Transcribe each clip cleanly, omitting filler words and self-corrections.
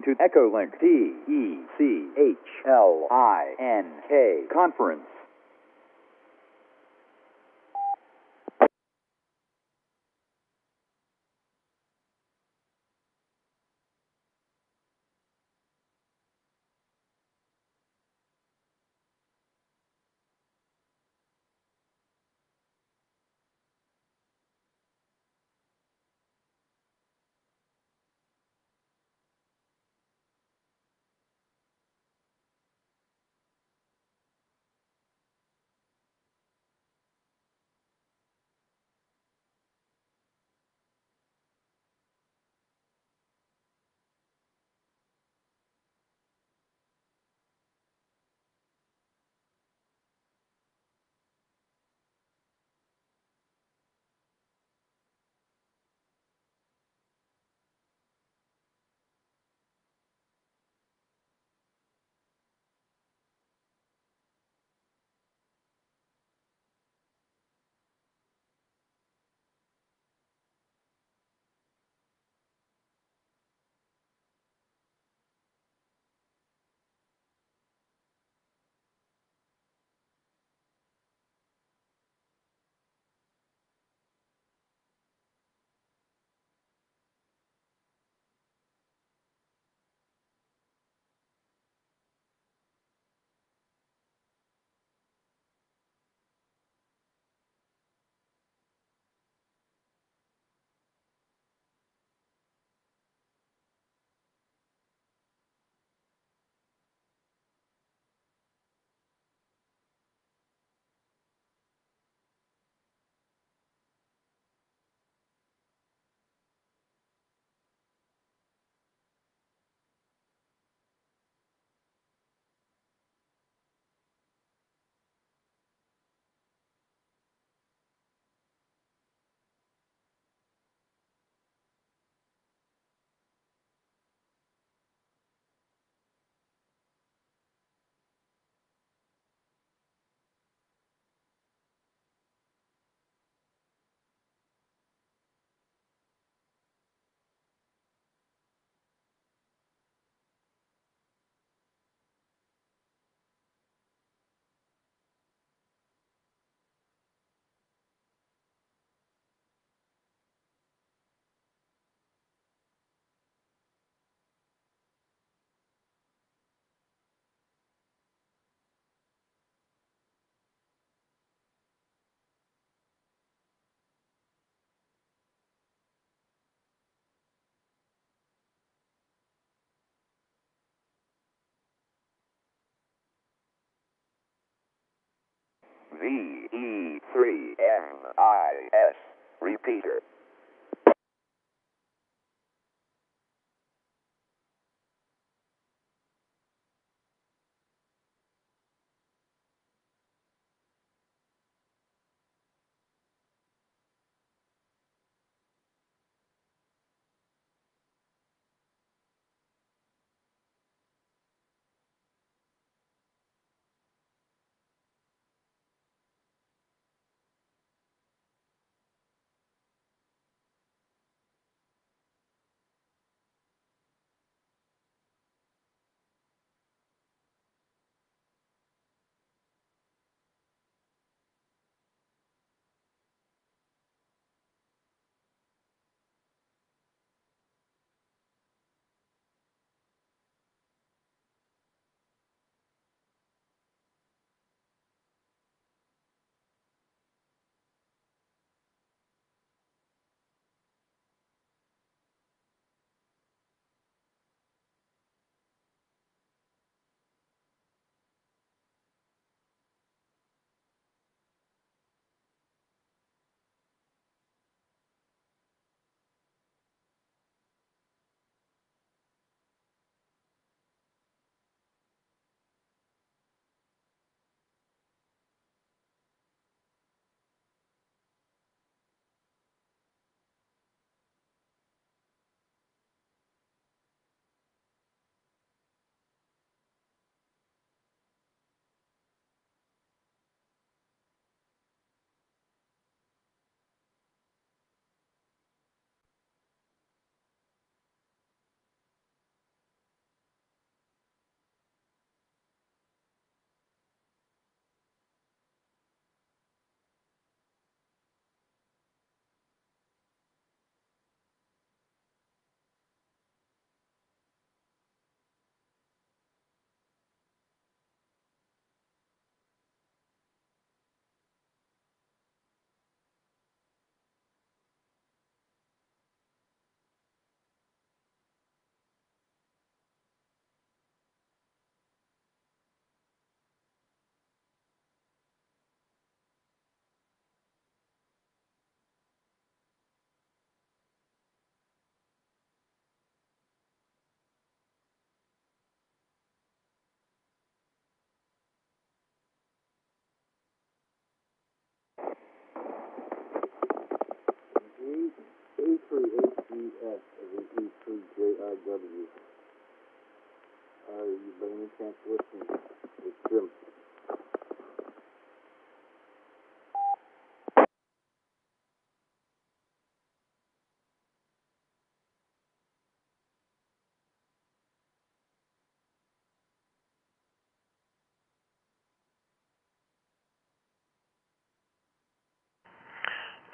to Echolink TECHLINK conference. VE3MIS repeater.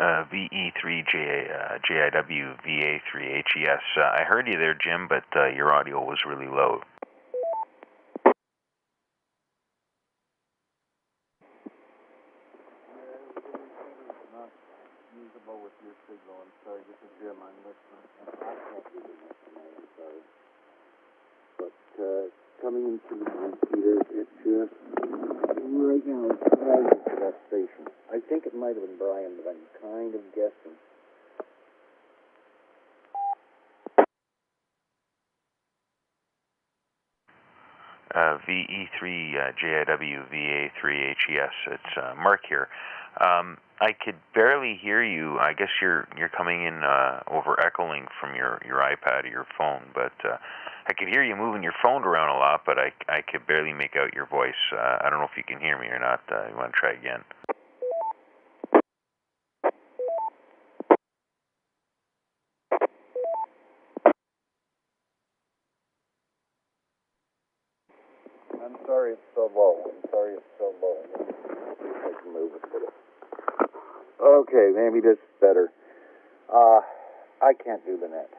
VE3JIW VA3HES. I heard you there, Jim, but your audio was really low. Not usable with your signal. I'm sorry. This is Jim. I'm listening. I can't do the next tonight. I'm sorry. But coming into the repeater, it just right now it's driving to that station. I think it might have been Brian, but I'm kind of guessing. VE3JIW VA3HES. It's Mark here. I could barely hear you. I guess you're coming in over echoing from your iPad or your phone, but I could hear you moving your phone around a lot, but I could barely make out your voice. I don't know if you can hear me or not. You want to try again? I'm sorry it's so low. I'm sorry it's so low. I can move it a little. Okay, maybe this is better. I can't do the net.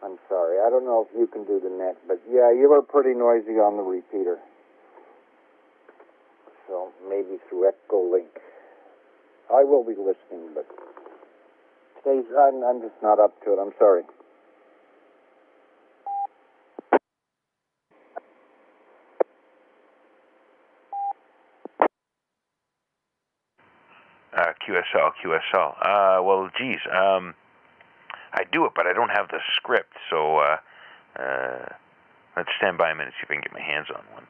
I'm sorry. I don't know if you can do the net, but yeah, you were pretty noisy on the repeater. So maybe through Echo Link. I will be listening, but today's I'm just not up to it. I'm sorry. QSL. Well, geez, I do it, but I don't have the script, so let's stand by a minute, see if I can get my hands on one.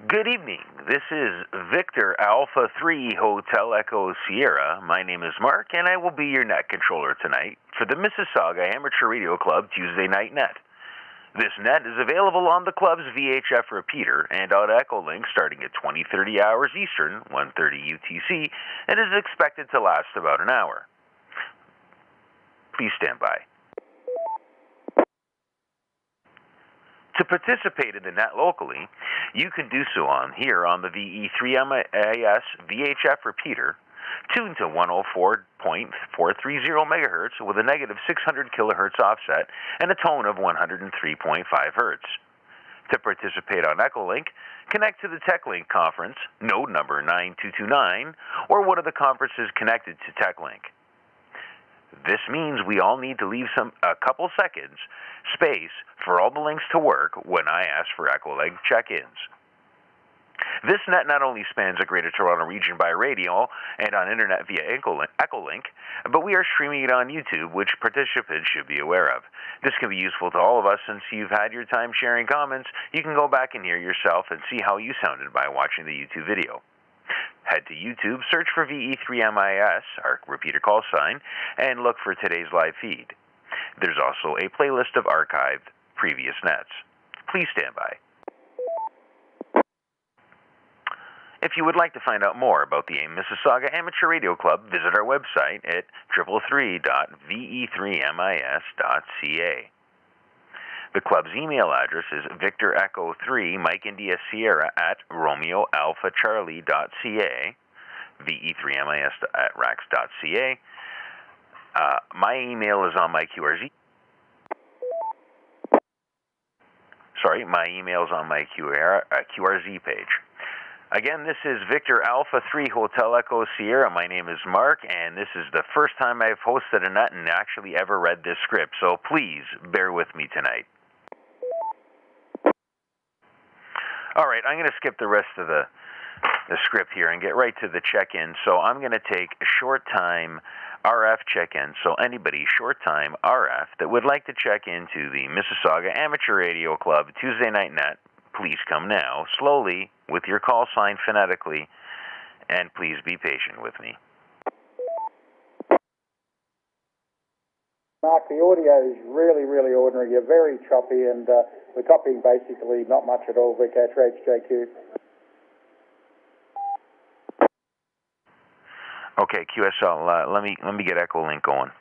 Good evening. This is Victor Alpha 3 Hotel Echo Sierra. My name is Mark, and I will be your net controller tonight for the Mississauga Amateur Radio Club Tuesday Night Net. This net is available on the club's VHF repeater and on Echolink starting at 20:30 hours Eastern, 1:30 UTC, and is expected to last about an hour. Please stand by. To participate in the net locally, you can do so on the VE3MIS VHF repeater, tuned to 104.430 MHz with a negative 600 kHz offset and a tone of 103.5 Hz. To participate on Echolink, connect to the TechLink conference, node number 9229, or one of the conferences connected to TechLink. This means we all need to leave a couple seconds space for all the links to work when I ask for Echolink check-ins. This net not only spans the Greater Toronto region by radio and on internet via Echolink, but we are streaming it on YouTube, which participants should be aware of. This can be useful to all of us since you've had your time sharing comments. You can go back and hear yourself and see how you sounded by watching the YouTube video. Head to YouTube, search for VE3MIS, our repeater call sign, and look for today's live feed. There's also a playlist of archived previous nets. Please stand by. If you would like to find out more about the Mississauga Amateur Radio Club, visit our website at www.ve3mis.ca. The club's email address is Victor Echo 3 Mike India Sierra at RomeoAlphaCharlie.ca, VE3MIS at Rax.ca. My email is on my QRZ. My email is on my QRZ page. Again, this is Victor Alpha 3 Hotel Echo Sierra. My name is Mark, and this is the first time I've hosted a net and actually ever read this script, so please bear with me tonight. All right, I'm going to skip the rest of the script here and get right to the check-in. So I'm going to take a short-time RF check-in. So anybody short-time RF that would like to check into the Mississauga Amateur Radio Club Tuesday Night Net, please come now, slowly, with your call sign phonetically, and please be patient with me. Mark, the audio is really, really ordinary. You're very choppy, and we're copying basically not much at all, Vic HJQ. Okay, QSL, let me get Echolink going.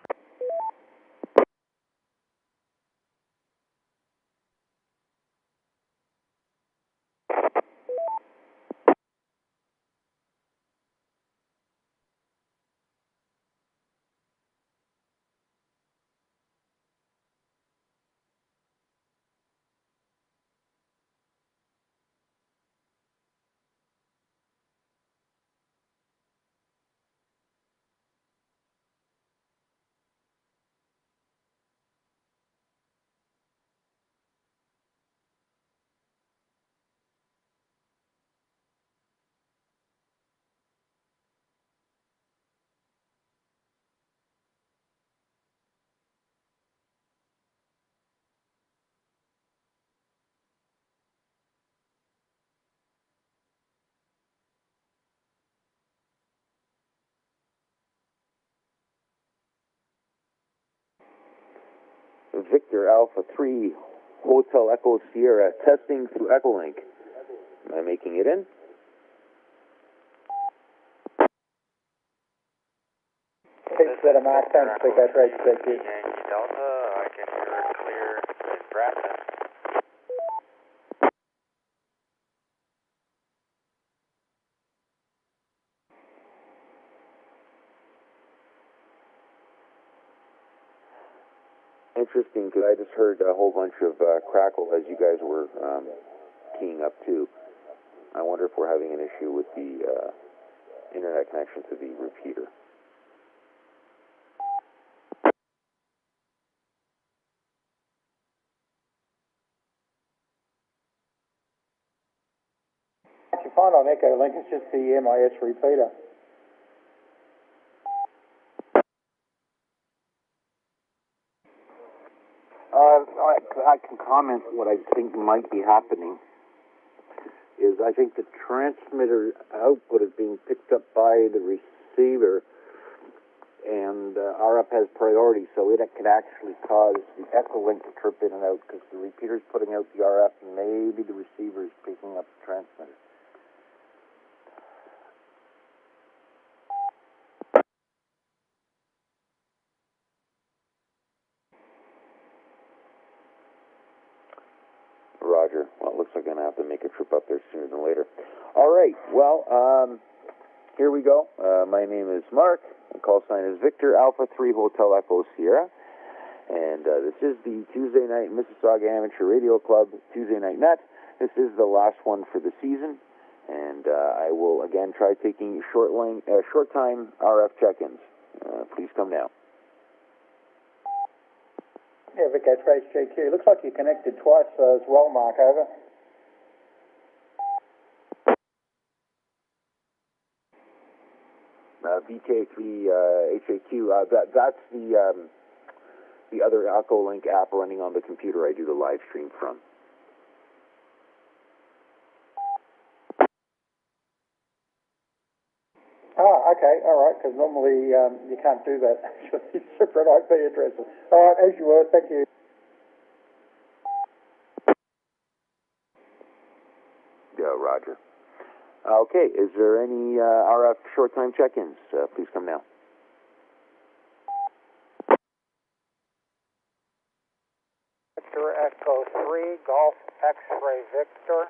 Victor Alpha 3 Hotel Echo Sierra, testing through Echolink. Am I making it in? It's better, Mark. Thanks, Vic HJQ. Yankee Delta, I can hear it clear in Brampton. Interesting, because I just heard a whole bunch of crackle as you guys were keying up too. I wonder if we're having an issue with the internet connection to the repeater. What you find on Echolink is just the MIS repeater. I can comment what I think might be happening. is I think the transmitter output is being picked up by the receiver, and RF has priority, so it could actually cause the echo link to trip in and out because the repeater's putting out the RF and maybe the receiver is picking up the transmitter. Roger. Well, it looks like I'm going to have to make a trip up there sooner than later. All right. Well, here we go. My name is Mark. The call sign is Victor Alpha 3 Hotel Echo Sierra. And this is the Tuesday Night Mississauga Amateur Radio Club Tuesday Night Net. This is the last one for the season. And I will, again, try taking short-time RF check-ins. Please come now. Yeah, Vic, Trace JQ. Looks like you connected twice as well, Mark, over. VK3 HAQ, that's the other Echo Link app running on the computer I do the live stream from. Oh, okay, all right, because normally you can't do that, actually, separate IP addresses. All right, as you were, thank you. Yeah, Roger. Okay, is there any RF short-time check-ins? Please come now. Victor Echo 3, Golf X-Ray Victor.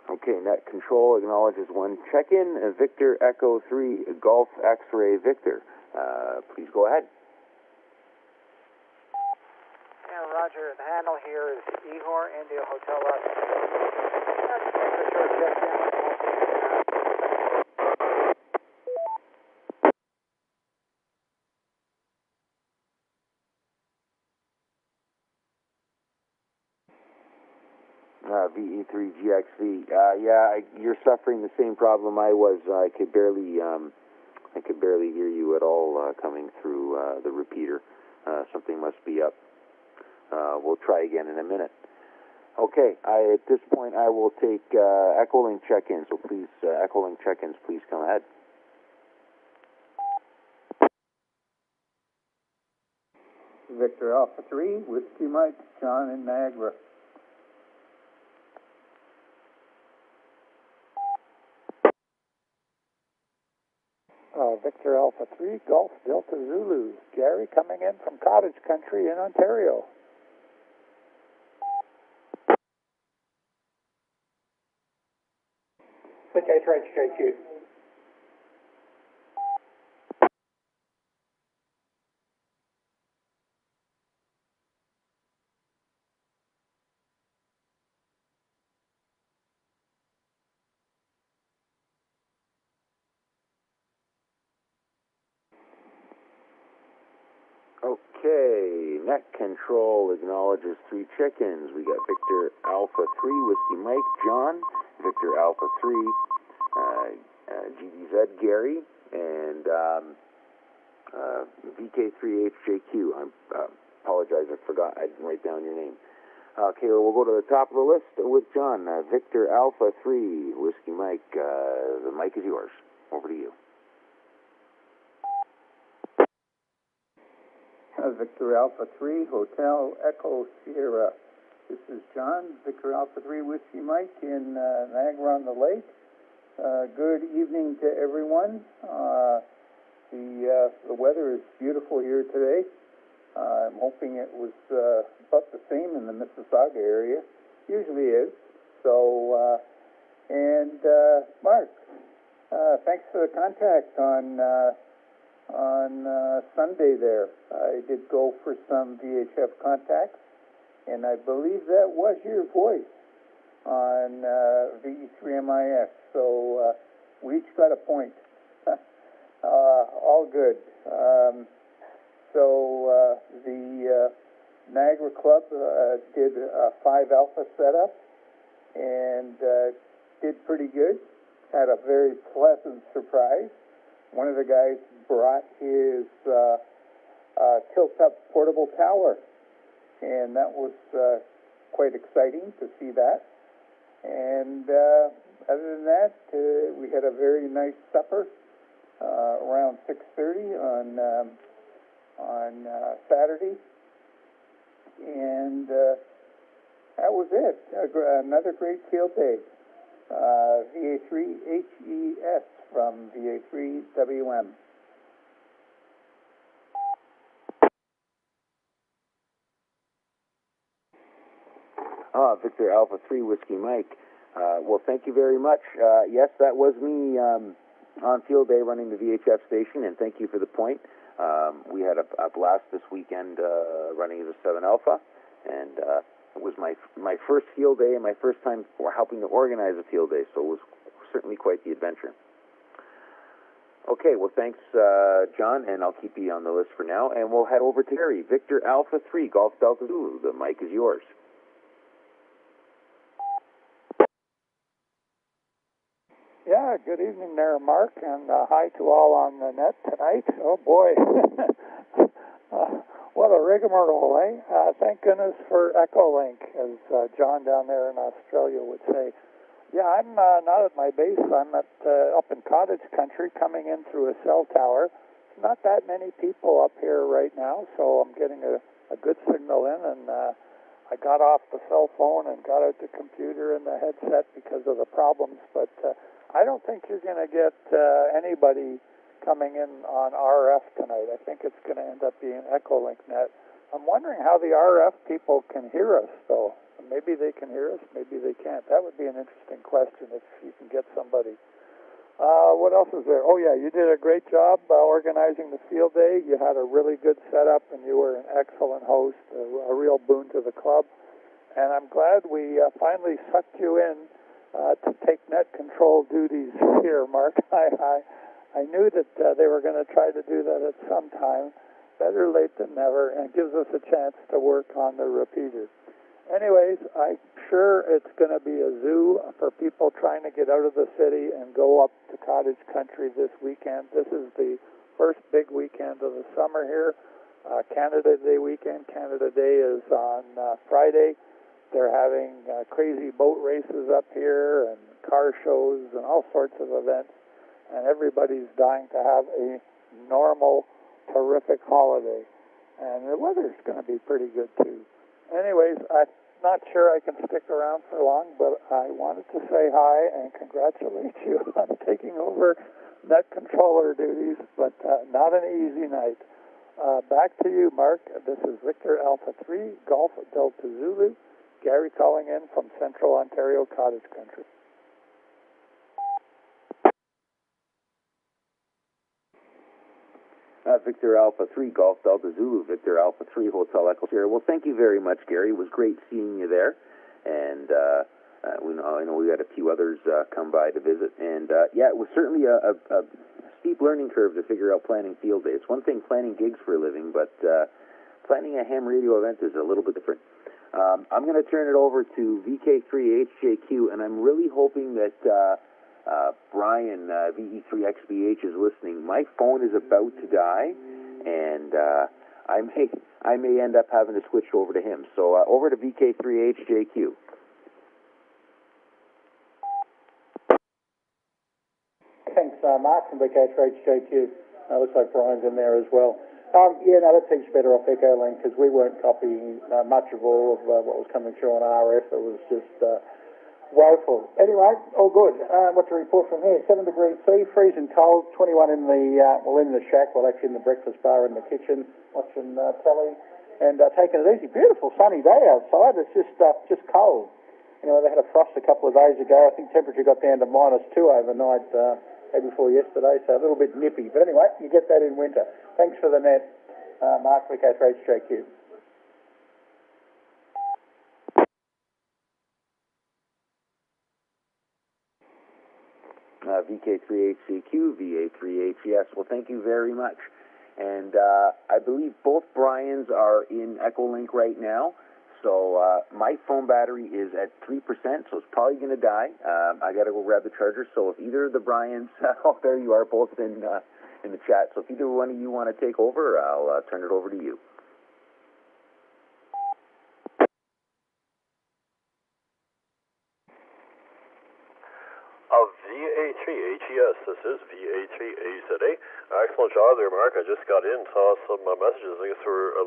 Okay, Net Control acknowledges one check-in. Victor Echo 3, Golf X-Ray Victor. Please go ahead. Yeah, Roger, the handle here is Ihor India Hotel Oscar. That's a short check-in. VE3GXV. Yeah, you're suffering the same problem I was. I could barely hear you at all coming through the repeater. Something must be up. We'll try again in a minute. Okay, at this point I will take Echolink check-ins. So please, Echolink check-ins, please come ahead. Victor Alpha 3, Whiskey Mike, John in Niagara. Victor Alpha 3, Golf Delta Zulu. Gary coming in from Cottage Country in Ontario. Okay, Trace JQ. Okay, Net Control acknowledges 3 check-ins. We got Victor Alpha 3, Whiskey Mike, John, Victor Alpha 3, GDZ, Gary, and VK3HJQ. I apologize, I forgot. I didn't write down your name. Okay, we'll go to the top of the list with John. Victor Alpha 3, Whiskey Mike. The mic is yours. Over to you. Victor Alpha 3, Hotel Echo Sierra. This is John, Victor Alpha 3, Whiskey Mike in Niagara-on-the-Lake. Good evening to everyone. The weather is beautiful here today. I'm hoping it was about the same in the Mississauga area. Usually is. So, Mark, thanks for the contact on Sunday there. I did go for some VHF contacts, and I believe that was your voice on VE3MIS. So we each got a point. All good. The Niagara Club did a 5 alpha setup and did pretty good. had a very pleasant surprise. One of the guys brought his tilt-up portable tower, and that was quite exciting to see that. And other than that, we had a very nice supper around 6:30 on Saturday, and that was it. Another great field day. VA3 HES from VA3WM. Victor Alpha 3 Whiskey Mike. Well, thank you very much. Yes, that was me on field day running the VHF station, and thank you for the point. We had a blast this weekend running as a 7 Alpha, and it was my first field day and my first time helping to organize a field day, so it was certainly quite the adventure. Okay, well, thanks, John, and I'll keep you on the list for now, and we'll head over to Gary. Victor Alpha 3, Golf Delta Zulu. The mic is yours. Yeah, good evening there, Mark, and hi to all on the net tonight. Oh, boy. What a rigmarole, eh? Thank goodness for Echolink, as John down there in Australia would say. Yeah, I'm not at my base. I'm at up in cottage country coming in through a cell tower. Not that many people up here right now, so I'm getting a good signal in, and I got off the cell phone and got out the computer and the headset because of the problems, but I don't think you're going to get anybody coming in on RF tonight. I think it's going to end up being Echolink net. I'm wondering how the RF people can hear us, though. Maybe they can hear us, maybe they can't. That would be an interesting question if you can get somebody. What else is there? Oh, yeah, you did a great job organizing the field day. You had a really good setup, and you were an excellent host, a real boon to the club. And I'm glad we finally sucked you in to take net control duties here, Mark. I knew that they were going to try to do that at some time. Better late than never, and it gives us a chance to work on the repeater. Anyways, I'm sure it's going to be a zoo for people trying to get out of the city and go up to cottage country this weekend. This is the first big weekend of the summer here. Canada Day weekend. Canada Day is on Friday. They're having crazy boat races up here and car shows and all sorts of events. And everybody's dying to have a normal, terrific holiday. And the weather's going to be pretty good, too. Anyways, I'm not sure I can stick around for long, but I wanted to say hi and congratulate you on taking over net controller duties, but not an easy night. Back to you, Mark. This is Victor Alpha 3, Golf Delta Zulu. Gary calling in from Central Ontario Cottage Country. Victor Alpha 3, Golf Delta Zulu, Victor Alpha 3, Hotel Echo Sierra. Well, thank you very much, Gary. It was great seeing you there. And I know we had a few others come by to visit. And, yeah, it was certainly a steep learning curve to figure out planning field day. It's one thing planning gigs for a living, but planning a ham radio event is a little bit different. I'm going to turn it over to VK3HJQ, and I'm really hoping that Brian, VE3XBH, is listening. My phone is about to die, and I may end up having to switch over to him. So over to VK3HJQ. Thanks, Mark from VK3HJQ. Looks like Brian's in there as well. Yeah, no, that seems better off Echolink because we weren't copying much of all of what was coming through on RF. It was just woeful. Anyway, all good. What's the report from here? 7 degrees C, freezing cold. 21 in the shack. Well, actually in the breakfast bar in the kitchen, watching telly and taking it easy. Beautiful sunny day outside. It's just cold. You know, they had a frost a couple of days ago. I think temperature got down to -2 overnight. Day before yesterday, so a little bit nippy. But anyway, you get that in winter. Thanks for the net, Mark, VK3HJQ. VK3HCQ, VA3HES. Well, thank you very much. And I believe both Brians are in Echolink right now. So my phone battery is at 3%, so it's probably going to die. I got to go grab the charger. So if either of the Brians, oh, there you are, both in the chat. So if either one of you want to take over, I'll turn it over to you. VA3 HES, this is VA3 AZA. Excellent job there, Mark. I just got in, saw some messages. I guess were a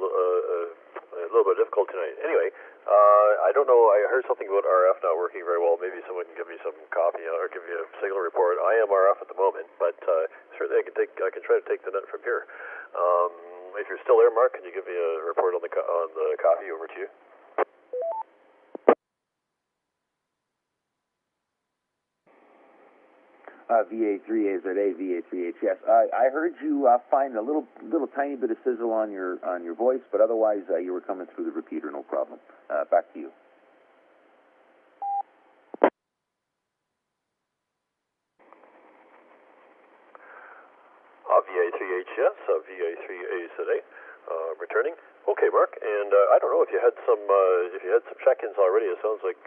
little bit difficult tonight. Anyway, I don't know. I heard something about RF not working very well. Maybe someone can give me some copy or give me a signal report. I am RF at the moment, but certainly I can try to take the net from here. If you're still there, Mark, can you give me a report on the copy over to you? VA3 AZA, VA3 HS. I heard you find a little tiny bit of sizzle on your voice, but otherwise you were coming through the repeater, no problem. Back to you. VA3 HS, VA3 AZA, returning. Okay, Mark, and I don't know if you had some check-ins already. It sounds like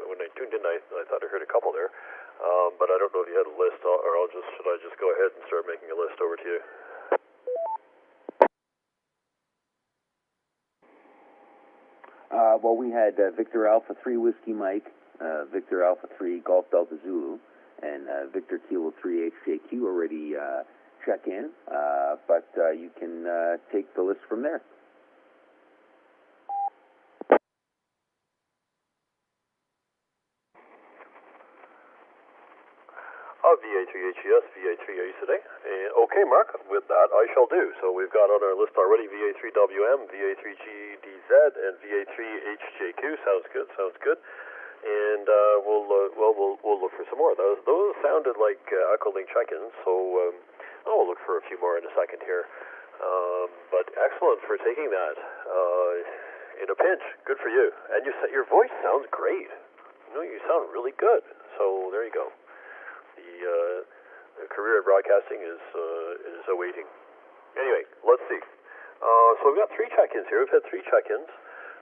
when I tuned in, I thought I heard a couple there. But I don't know if you had a list, or should I just go ahead and start making a list over to you? Well, we had Victor Alpha 3 Whiskey Mike, Victor Alpha 3 Golf Delta Zulu, and Victor Kilo 3 HJQ already check in, but you can take the list from there. VA3 HES, VA3 AZA. Okay, Mark, with that I shall do. So we've got on our list already VA3WM, VA3GDZ, and VA3HJQ. Sounds good. And we'll look for some more. Those sounded like Echolink check-ins, so we'll look for a few more in a second here. But excellent for taking that in a pinch. Good for you. And your voice sounds great. You sound really good. So there you go. The career in broadcasting is awaiting. Anyway, let's see. So we've got 3 check-ins here. We've had 3 check-ins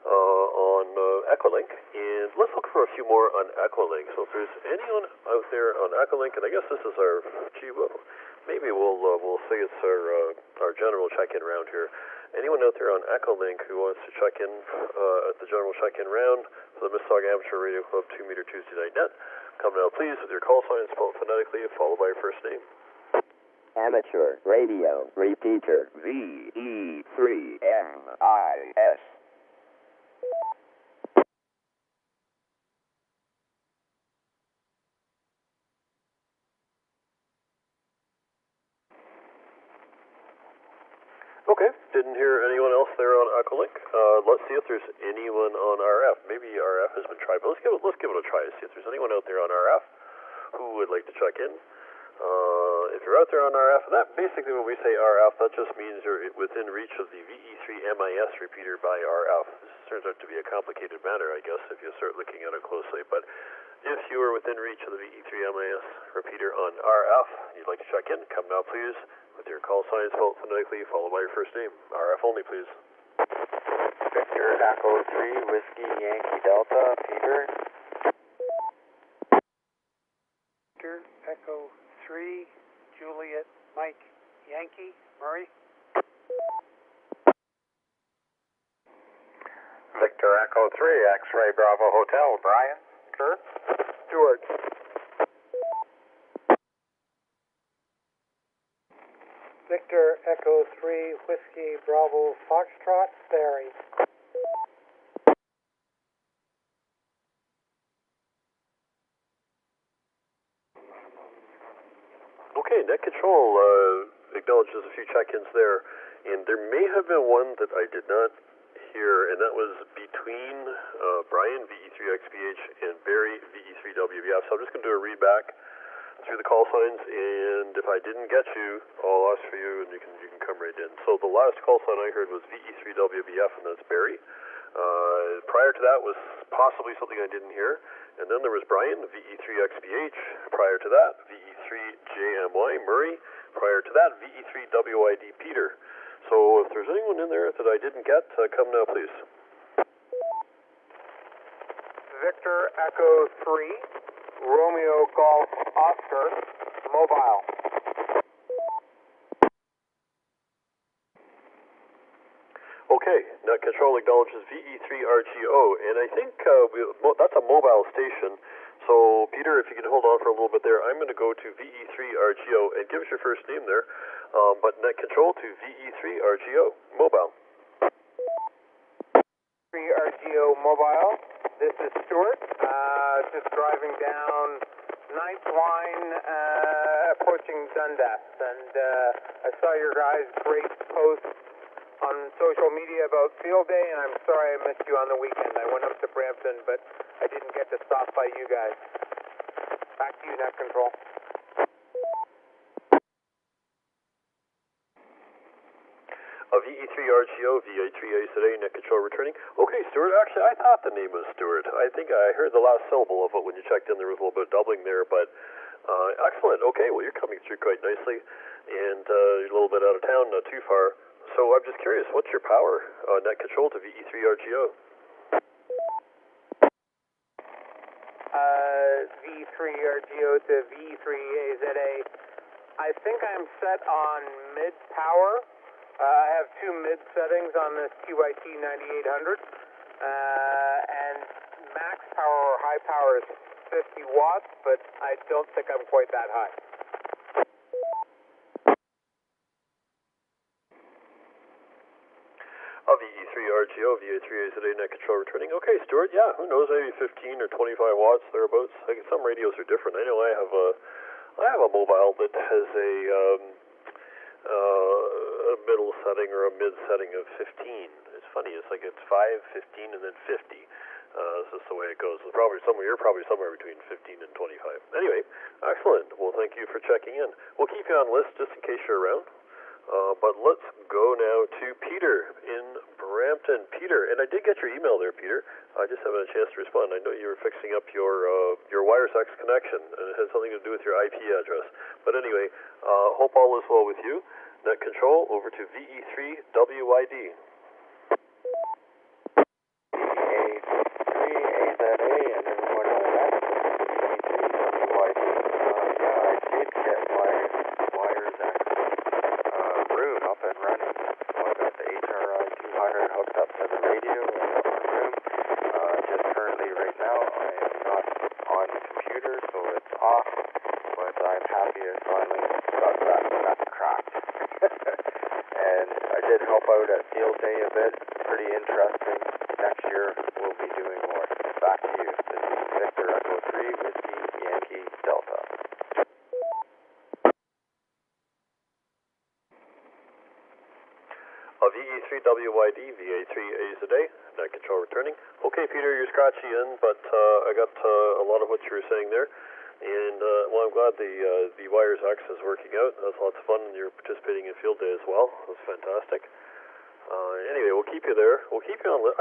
on Echolink, and let's look for a few more on Echolink. So if there's anyone out there on Echolink, and I guess this is our, maybe we'll say it's our general check-in round here. Anyone out there on Echolink who wants to check in at the general check-in round for the Mississauga Amateur Radio Club 2-meter Tuesday night net, come now, please, with your call sign spelled phonetically, followed by your first name. Amateur Radio Repeater, VE3MIS. Okay, didn't hear anyone else there on Echolink. Let's see if there's anyone on RF. Maybe RF has been tried, but let's give it a try to see if there's anyone out there on RF who would like to check in. If you're out there on RF, that basically when we say RF, that just means you're within reach of the VE3MIS repeater by RF. This turns out to be a complicated matter, I guess, if you start looking at it closely. But if you are within reach of the VE3MIS repeater on RF, you'd like to check in, come now, please, with your call sign spelled phonetically, followed by your first name. RF only, please. Victor Echo 3 Whiskey Yankee Delta, Peter. Victor Echo 3 Juliet Mike Yankee, Murray. Victor Echo 3 X-Ray Bravo Hotel, Brian. Kurt. Stuart. Victor Echo 3 Whiskey Bravo Foxtrot, Barry. Okay, Net Control acknowledges a few check-ins there, and there may have been one that I did not hear, and that was between Brian, VE3XBH, and Barry, VE3WBF. So I'm just going to do a read back through the call signs, and if I didn't get you, I'll ask for you, and you can come right in. So the last call sign I heard was VE3WBF, and that's Barry. Prior to that was possibly something I didn't hear, and then there was Brian, VE3XBH. Prior to that, VE3JMY, Murray. Prior to that, VE3WID, Peter. So if there's anyone in there that I didn't get, come now, please. Victor Echo 3, Romeo Golf Oscar, mobile. Okay, net control acknowledges VE3RGO, and I think that's a mobile station. So, Peter, if you can hold on for a little bit there, I'm going to go to VE3RGO and give us your first name there. But net control to VE3RGO, mobile. VE3RGO mobile. This is Stuart. Just driving down 9th line, approaching Dundas, and I saw your guys' great post on social media about field day, and I'm sorry I missed you on the weekend. I went up to Brampton, but I didn't get to stop by you guys. Back to you, net control. VE3RGO, VA3A today, net control returning. Okay, Stuart, actually, I thought the name was Stuart. I think I heard the last syllable of it when you checked in. There was a little bit of doubling there, but excellent. Okay, well, you're coming through quite nicely, and you're a little bit out of town, not too far. So I'm just curious, what's your power, net control to VE3RGO? VE3RGO to VE3AZA. I think I'm set on mid power. I have two mid settings on this QIT 9800, and max power or high power is 50 watts, but I don't think I'm quite that high. VE3RGO, VA3A today, net control returning. Okay, Stuart, yeah, who knows, maybe 15 or 25 watts, thereabouts. Like, some radios are different. I know I have a mobile that has a middle setting or a mid setting of 15. It's funny, it's like it's 5, 15, and then 50. This is the way it goes. You're probably somewhere between 15 and 25. Anyway, excellent. Well, thank you for checking in. We'll keep you on list just in case you're around. But let's go now to Peter in Brampton. Peter, and I did get your email there, Peter. I just haven't had a chance to respond. I know you were fixing up your WiresX connection, and it had something to do with your IP address. But anyway, hope all is well with you. Net control over to VE3WID. VE3AZA, and everyone on that, VE3WID. Yeah, I did get my WiresX room up and running. So I got the HRI 200 hooked up to the radio in the room. Just currently right now I am not on the computer, so it's off, but I'm happy I finally got that cracked. And I did help out at field day a bit. Pretty interesting. Next year we'll be doing more. Back to you. This is Victor Echo 3 Whiskey Yankee Delta. VE3WID, VA3A today, net control returning. Okay, Peter, you're scratchy in, but I got a lot of what you were saying there. And, well, I'm glad the WiresX is working out. That's lots of fun, and you're participating in field day as well. That's fantastic. Anyway, we'll keep you there. We'll keep you on list.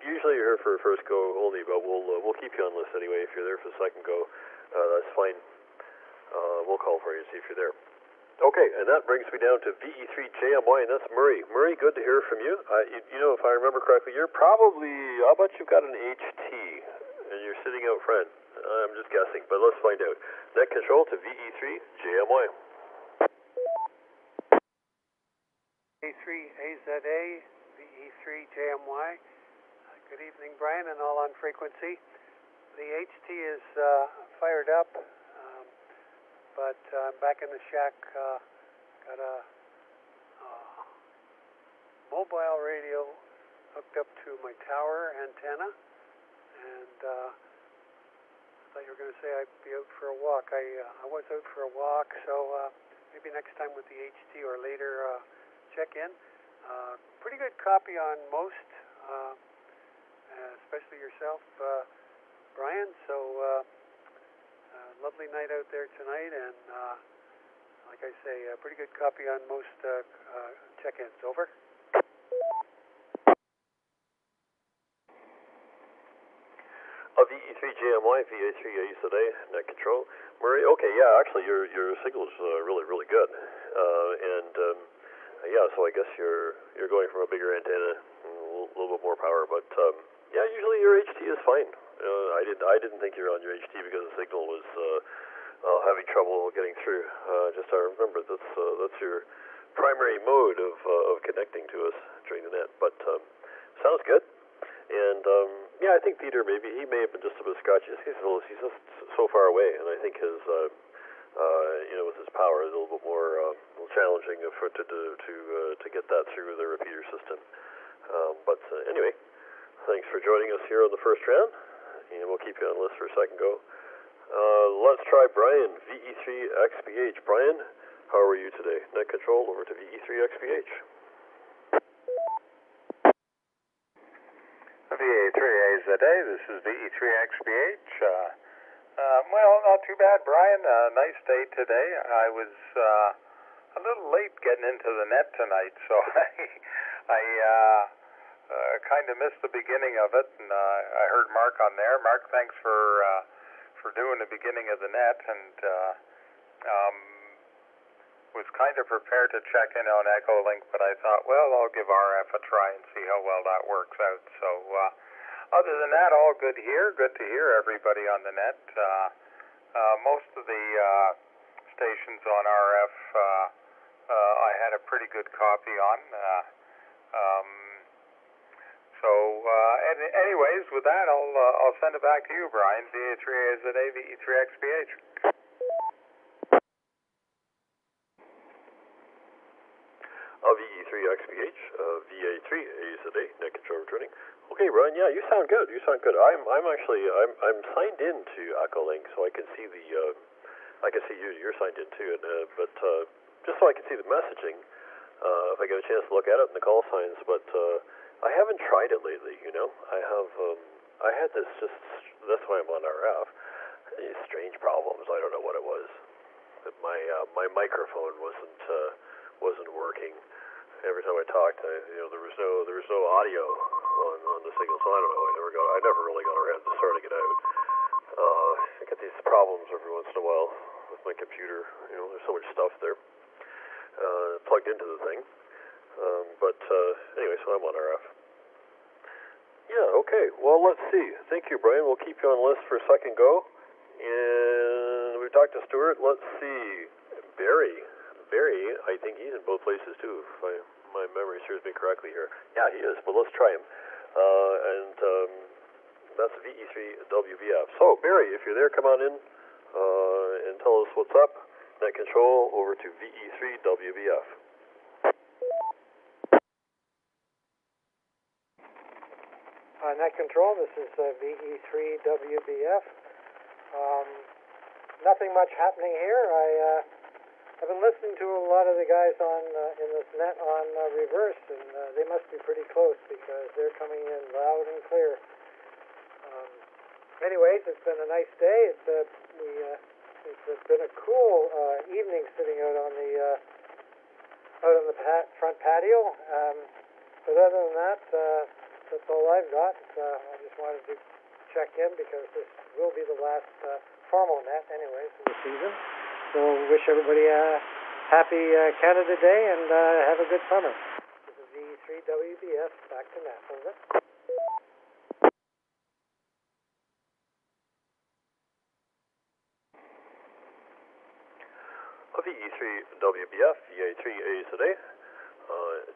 Usually you're here for a first go only, but we'll keep you on list anyway. If you're there for the second go, that's fine. We'll call for you and see if you're there. Okay, and that brings me down to VE3JMY, and that's Murray. Murray, good to hear from you. You know, if I remember correctly, you're probably, I'll bet you've got an HT, and you're sitting out front. I'm just guessing, but let's find out. Net control to VE3JMY. VE3AZA, VE3JMY. Good evening, Brian, and all on frequency. The HT is fired up. But I'm back in the shack, got a mobile radio hooked up to my tower antenna, and I thought you were going to say I'd be out for a walk. I was out for a walk, so maybe next time with the HT or later check in. Pretty good copy on most, especially yourself, Brian, so lovely night out there tonight, and like I say, a pretty good copy on most check-ins. Over. VE3JMY, VA3A today, net control. Murray, okay, yeah, actually your signal is really good, and yeah, so I guess you're going from a bigger antenna, a little bit more power, but yeah, usually your HT is fine. I didn't think you were on your HT because the signal was having trouble getting through. Just I remember that's your primary mode of connecting to us during the net. But sounds good. And yeah, I think Peter he may have been just a bit scratchy. He's just so far away, and I think his with his power, it's a little bit more challenging to get that through the repeater system. But anyway, thanks for joining us here on the first round, and we'll keep you on the list for a second go. Let's try Brian, VE3XPH. Brian, how are you today? Net control over to VE3XPH. VA3AZA, this is VE3XPH. Well, not too bad, Brian. Nice day today. I was a little late getting into the net tonight, so I kind of missed the beginning of it, and I heard Mark on there. Mark, thanks for doing the beginning of the net, and was kind of prepared to check in on Echolink, but I thought, well, I'll give RF a try and see how well that works out. So other than that, all good here. Good to hear everybody on the net. Most of the stations on RF I had a pretty good copy on. Anyways, with that, I'll send it back to you, Brian. VA3AZA, VE3XPH. VE3XPH, VA3AZA, net control returning. Okay, Brian. Yeah, you sound good. I'm signed in to Echolink, so I can see I can see you. You're signed in too. But just so I can see the messaging, if I get a chance to look at it and the call signs. But I haven't tried it lately. I had this that's why I'm on RF. These strange problems. I don't know what it was. My microphone wasn't working. Every time I talked, there was no audio on the signal, so I don't know. I never really got around to sorting it out. I get these problems every once in a while with my computer. There's so much stuff there plugged into the thing. But anyway, so I'm on RF. Yeah. Okay. Well, let's see. Thank you, Brian. We'll keep you on the list for a second go. And we've talked to Stuart. Let's see. Barry, I think he's in both places too, if my memory serves me correctly here. Yeah, he is, but let's try him. And that's VE3WVF. So, Barry, if you're there, come on in and tell us what's up. Net control over to VE3WVF. Net control, this is VE3WBF. Nothing much happening here. I've been listening to a lot of the guys in this net on reverse, and they must be pretty close because they're coming in loud and clear. Anyways, it's been a nice day. It's been a cool evening sitting out on the front patio. But other than that, that's all I've got. I just wanted to check in because this will be the last formal net, anyways, of the season. So wish everybody a happy Canada Day and have a good summer. This is VE3WBF, back to net. Over. VE3WBF, VA3A today.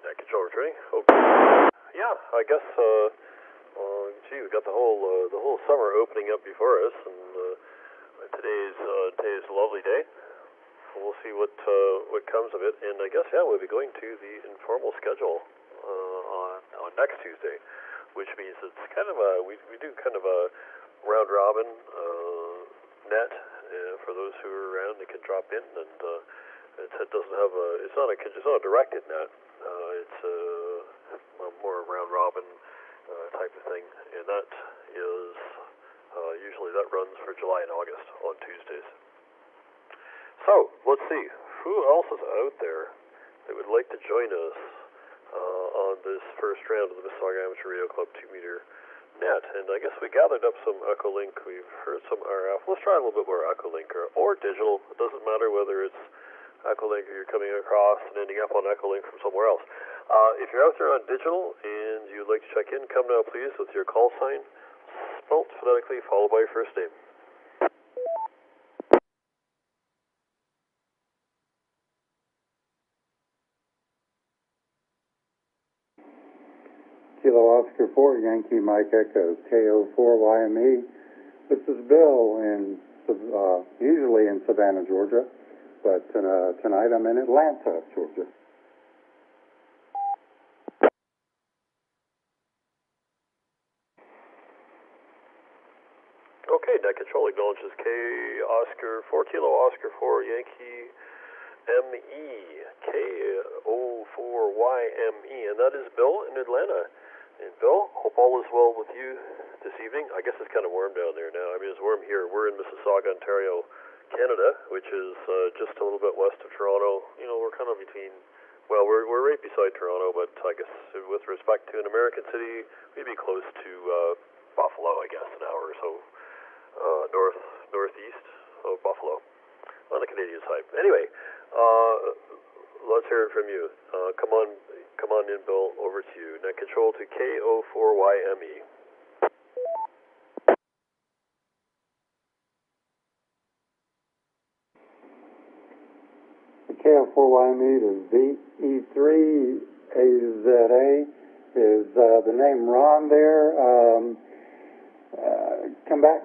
Net control returning. Okay. Yeah, I guess. We've got the whole summer opening up before us, and today's a lovely day. We'll see what comes of it, and I guess we'll be going to the informal schedule on next Tuesday, which means it's kind of we do kind of a round robin net for those who are around. They can drop in, and it doesn't have it's not a directed net. It's more round robin type of thing, and that is usually that runs for July and August on Tuesdays. So, let's see, who else is out there that would like to join us on this first round of the Mississauga Amateur Radio Club 2-meter net? And I guess we gathered up some Echolink, we've heard some RF. Let's try a little bit more Echolink or digital. It doesn't matter whether it's Echolink or you're coming across and ending up on Echolink from somewhere else. If you're out there on digital and you'd like to check in, come now please with your call sign, spelled phonetically, followed by your first name. Kilo Oscar 4, Yankee Mike Echo, KO4YME. This is Bill, usually in Savannah, Georgia, but tonight I'm in Atlanta, Georgia. Okay, net control acknowledges K Oscar 4 Kilo Oscar 4 Yankee ME KO4YME, and that is Bill in Atlanta. And Bill, hope all is well with you this evening. I guess it's kind of warm down there now. I mean, it's warm here. We're in Mississauga, Ontario, Canada, which is just a little bit west of Toronto. You know, we're kind of between. Well, we're right beside Toronto, but I guess with respect to an American city, we'd be close to Buffalo, I guess, an hour or so northeast of Buffalo on the Canadian side. Anyway, let's hear it from you. Come on in, Bill. Over to you. Net control to KO4YME. KO4YME to VE3AZA is the name Ron there. Come back.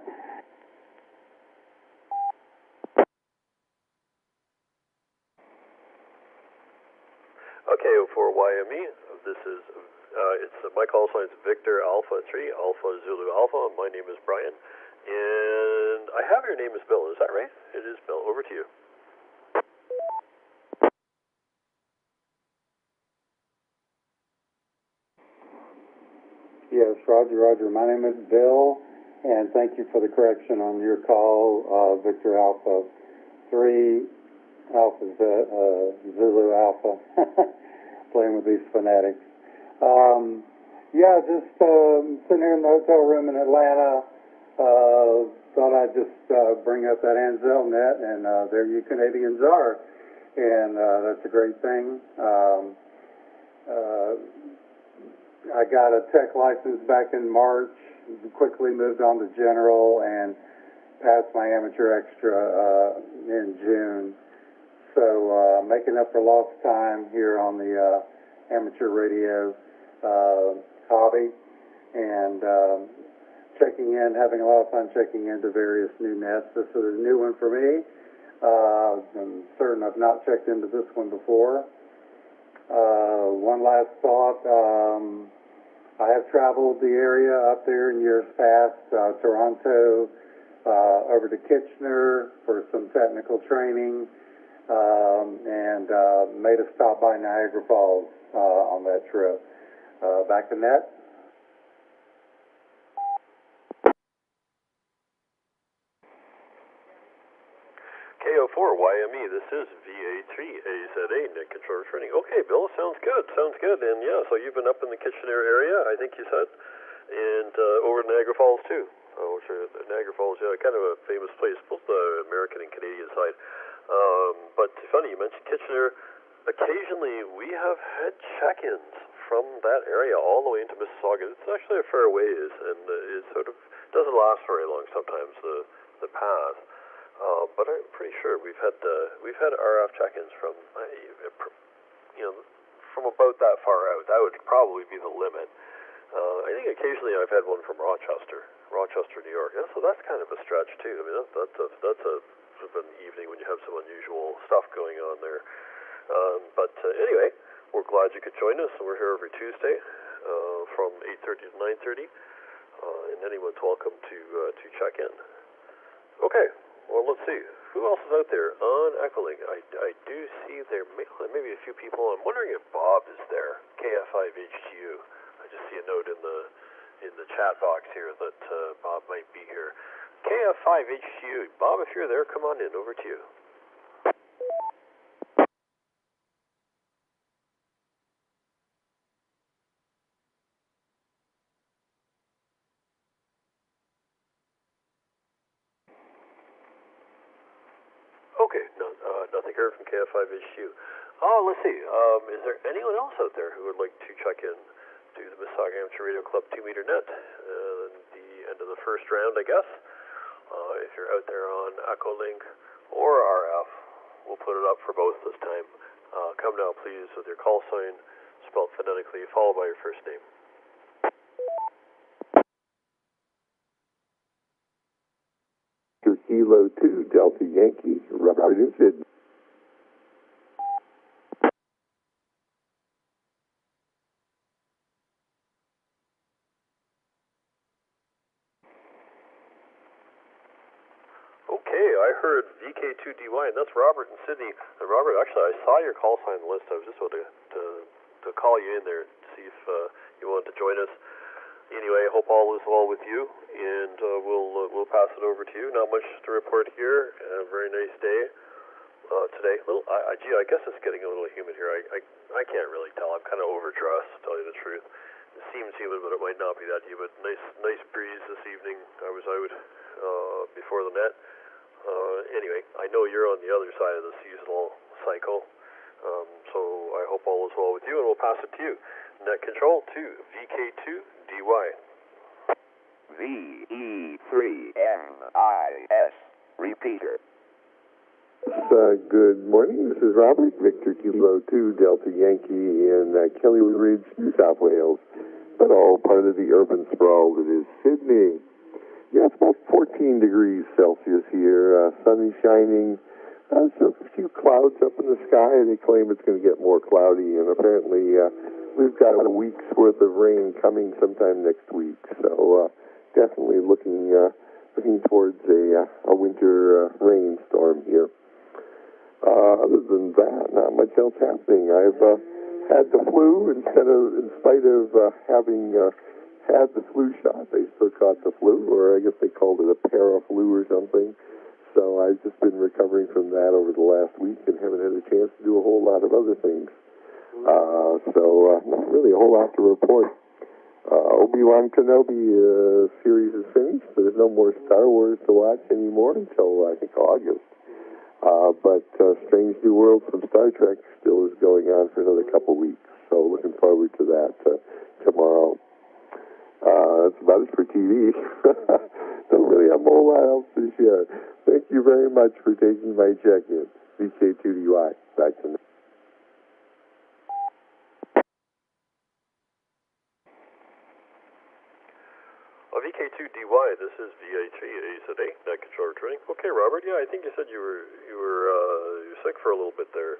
KO4YME. This is my call sign is Victor Alpha 3 Alpha Zulu Alpha. My name is Brian, and I have your name as Bill. Is that right? It is Bill. Over to you. Yes, Roger. My name is Bill, and thank you for the correction on your call, Victor Alpha 3 Alpha Zulu Alpha. Playing with these fanatics. Just sitting here in the hotel room in Atlanta. Thought I'd just bring up that Ansel net, and there you Canadians are, and that's a great thing. I got a tech license back in March, quickly moved on to general, and passed my amateur extra in June. So making up for lost time here on the amateur radio hobby, and checking in, having a lot of fun checking into various new nets. This is a new one for me. I'm certain I've not checked into this one before. One last thought. I have traveled the area up there in years past, Toronto, over to Kitchener for some technical training, and made a stop by Niagara Falls on that trip. Back to net. KO4YME, this is VA3AZA, net controller training. Okay, Bill, sounds good. And yeah, so you've been up in the Kitchener area, I think you said, and over Niagara Falls too. Which are Niagara Falls, yeah, kind of a famous place, both the American and Canadian side. But funny, you mentioned Kitchener. Occasionally, we have had check-ins from that area all the way into Mississauga. It's actually a fair ways, and it sort of doesn't last very long sometimes, the path. But I'm pretty sure we've had RF check-ins from from about that far out. That would probably be the limit. I think occasionally I've had one from Rochester, New York. Yeah, so that's kind of a stretch too. I mean, that's a sort of an evening when you have some unusual stuff going on there. But anyway, we're glad you could join us. We're here every Tuesday from 8:30 to 9:30, and anyone's welcome to check in. Okay. Well, let's see. Who else is out there on Echolink? I do see there may be a few people. I'm wondering if Bob is there. KF5HTU. I just see a note in the chat box here that Bob might be here. KF5HTU. Bob, if you're there, come on in. Over to you. Okay, nothing heard from KF5HTU. Oh, let's see. Is there anyone else out there who would like to check in to the Mississauga Amateur Radio Club 2-meter net? The end of the first round, I guess. If you're out there on Echolink or RF, we'll put it up for both this time. Come now, please, with your call sign spelled phonetically, followed by your first name. Kilo 2, Delta Yankee, Robert in Sydney. Okay, I heard VK2DY, and that's Robert in Sydney. And Robert, actually, I saw your call sign on the list. I was just about to call you in there to see if you wanted to join us. Anyway, I hope all is well with you, and we'll pass it over to you. Not much to report here. A very nice day today. Gee, I guess it's getting a little humid here. I can't really tell. I'm kind of overdressed, to tell you the truth. It seems humid, but it might not be that humid. Nice breeze this evening. I was out before the net. Anyway, I know you're on the other side of the seasonal cycle, so I hope all is well with you, and we'll pass it to you. Net control to VK2DY. VE3MIS repeater. Good morning. This is Robert, Victor Kilo 2, Delta Yankee in Kelly Ridge, New South Wales, but all part of the urban sprawl that is Sydney. Yeah, it's about 14 degrees Celsius here. Sun is shining. So a few clouds up in the sky. They claim it's going to get more cloudy, and apparently we've got a week's worth of rain coming sometime next week. So definitely looking towards a winter rainstorm here. Other than that, not much else happening. I've had the flu in spite of having had the flu shot. They still caught the flu, or I guess they called it a para-flu or something. So I've just been recovering from that over the last week and haven't had a chance to do a whole lot of other things. So not really a whole lot to report. Obi-Wan Kenobi series is finished. There's no more Star Wars to watch anymore until, I think, August. But Strange New Worlds from Star Trek still is going on for another couple weeks. So looking forward to that tomorrow. That's about it for TV. Don't really have a whole lot else to share. Thank you very much for taking my check-in. VK2DY. Back to me. VK2DY, this is VA3AZA, net control returning. Okay, Robert, yeah, I think you said you were sick for a little bit there.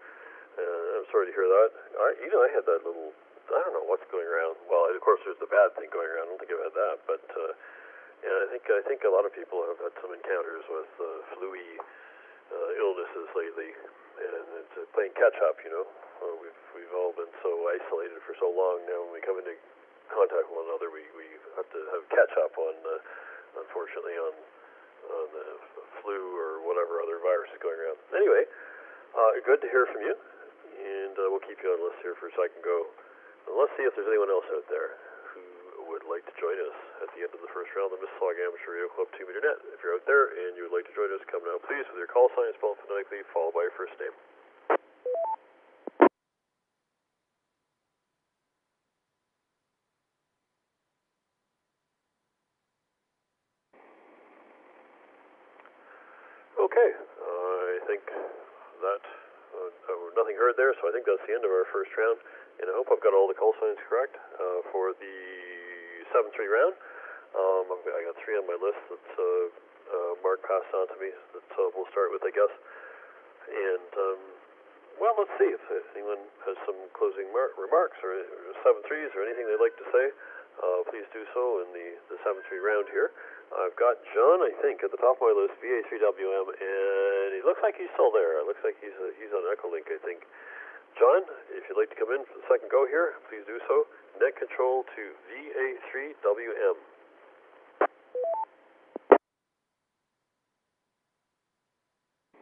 I'm sorry to hear that. I had that little, I don't know what's going around. Well, of course, there's the bad thing going around. I don't think I've had that, but yeah, I think a lot of people have had some encounters with flu-y illnesses lately, and it's playing catch-up. We've all been so isolated for so long now. When we come into contact with one another, we have to have catch-up on, unfortunately, on the flu or whatever other virus is going around. Anyway, good to hear from you, and we'll keep you on the list here for a second go. And let's see if there's anyone else out there who would like to join us at the end of the first round of the Mississauga Amateur Radio Club 2-meter net. If you're out there and you would like to join us, come now, please, with your call sign spelled phonetically, followed by your first name. Okay, I think that nothing heard there, so I think that's the end of our first round. And I hope I've got all the call signs correct for the 7-3 round. I got 3 on my list that Mark passed on to me that we'll start with, I guess. And, well, let's see if anyone has some closing remarks or 7-3s or anything they'd like to say. Please do so in the 7-3 round here. I've got John, I think, at the top of my list, VA3WM, and he looks like he's still there. It looks like he's on Echolink, I think. John, if you'd like to come in for the second go here, please do so. Net control to VA3WM.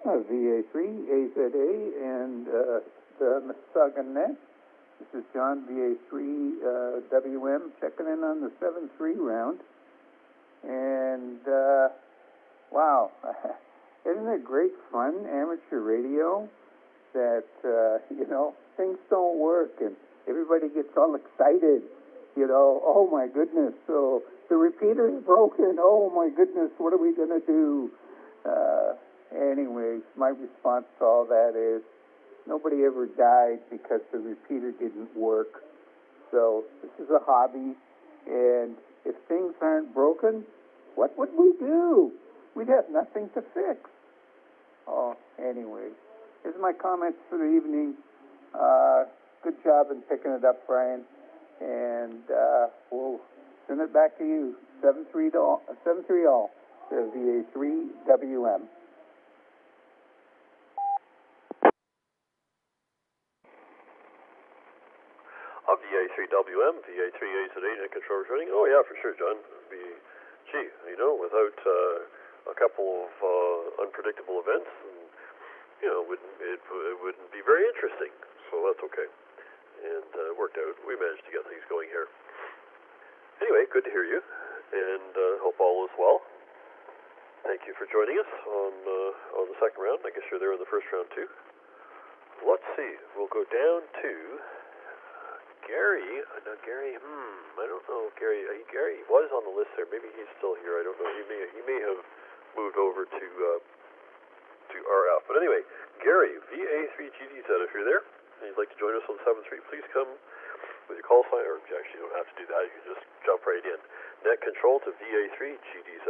VA3AZA and the Mississauga net. This is John, VA3WM, checking in on the 7-3 round. And, wow, isn't it great fun, amateur radio, that, things don't work and everybody gets all excited, oh my goodness. So the repeater is broken. Oh my goodness, what are we going to do? Anyways, my response to all that is nobody ever died because the repeater didn't work. So this is a hobby, and if things aren't broken, what would we do? We'd have nothing to fix. Oh, anyway, here's my comments for the evening. Good job in picking it up, Brian, and we'll send it back to you. 7-3 all, the VA3WM. VA3WM, VA3AZ8 net control returning. Oh yeah, for sure, John. Gee, you know, without a couple of unpredictable events, you know, it wouldn't be very interesting. So that's okay. And it worked out. We managed to get things going here. Anyway, good to hear you, and hope all is well. Thank you for joining us on the second round. I guess you're there in the first round too. Let's see. We'll go down to Gary. Now Gary, I don't know. Gary was on the list there. Maybe he's still here. I don't know. He may have moved over to RF. But anyway, Gary, VA3GDZ, if you're there and you'd like to join us on 7-3, please come with your call sign, or actually you don't have to do that. You can just jump right in. Net control to VA3GDZ.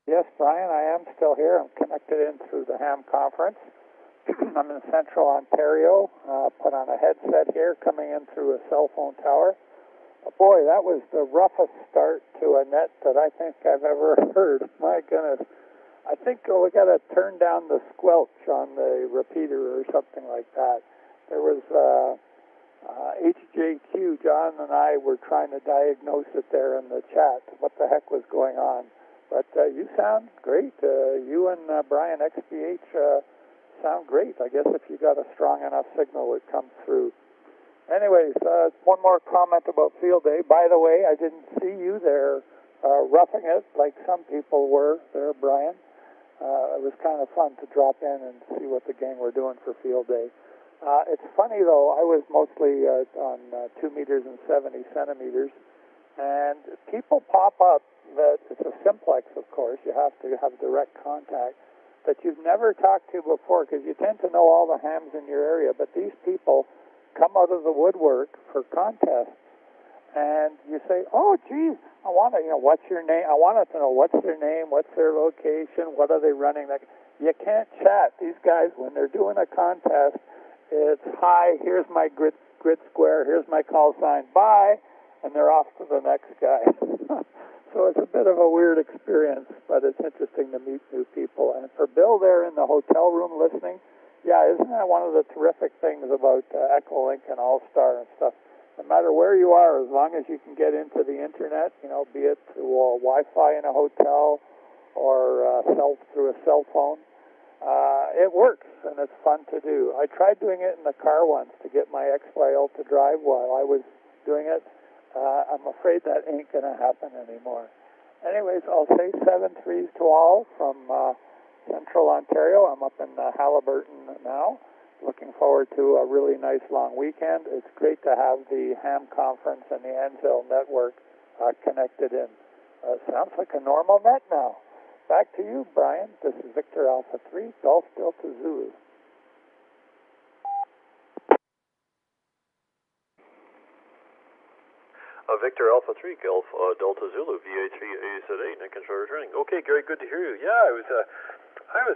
Yes, Brian, I am still here. I'm connected in through the ham conference. I'm in central Ontario. Put on a headset here, coming in through a cell phone tower. Boy, that was the roughest start to a net that I think I've ever heard. My goodness. I think we got to turn down the squelch on the repeater or something like that. There was HJQ. John and I were trying to diagnose it there in the chat. What the heck was going on? But you sound great. You and Brian XBH sound great. I guess if you got a strong enough signal, it comes through. Anyways, one more comment about field day. By the way, I didn't see you there roughing it like some people were there, Brian. It was kind of fun to drop in and see what the gang were doing for field day. It's funny, though, I was mostly on 2 meters and 70 centimeters, and people pop up that it's a simplex, of course. You have to have direct contact that you've never talked to before, because you tend to know all the hams in your area, but these people come out of the woodwork for contests, and you say, oh, geez, I want to, what's your name? I wanted to know what's their name, what's their location, what are they running? You can't chat. These guys, when they're doing a contest, it's, hi, here's my grid square, here's my call sign, bye, and they're off to the next guy. So it's a bit of a weird experience, but it's interesting to meet new people. And for Bill there in the hotel room listening, yeah, isn't that one of the terrific things about Echolink and All-Star and stuff? No matter where you are, as long as you can get into the internet, be it through Wi-Fi in a hotel or through a cell phone, it works, and it's fun to do. I tried doing it in the car once to get my XYL to drive while I was doing it. I'm afraid that ain't going to happen anymore. Anyways, I'll say 7-3s to all from Central Ontario. I'm up in Haliburton now. Looking forward to a really nice long weekend. It's great to have the ham conference and the Anvil network connected in. Sounds like a normal net now. Back to you, Brian. This is Victor Alpha 3, Golf Delta Zulu. Victor Alpha 3, Golf Delta Zulu, VA3AZ8, net control returning. Okay, Gary, good to hear you. Yeah, I was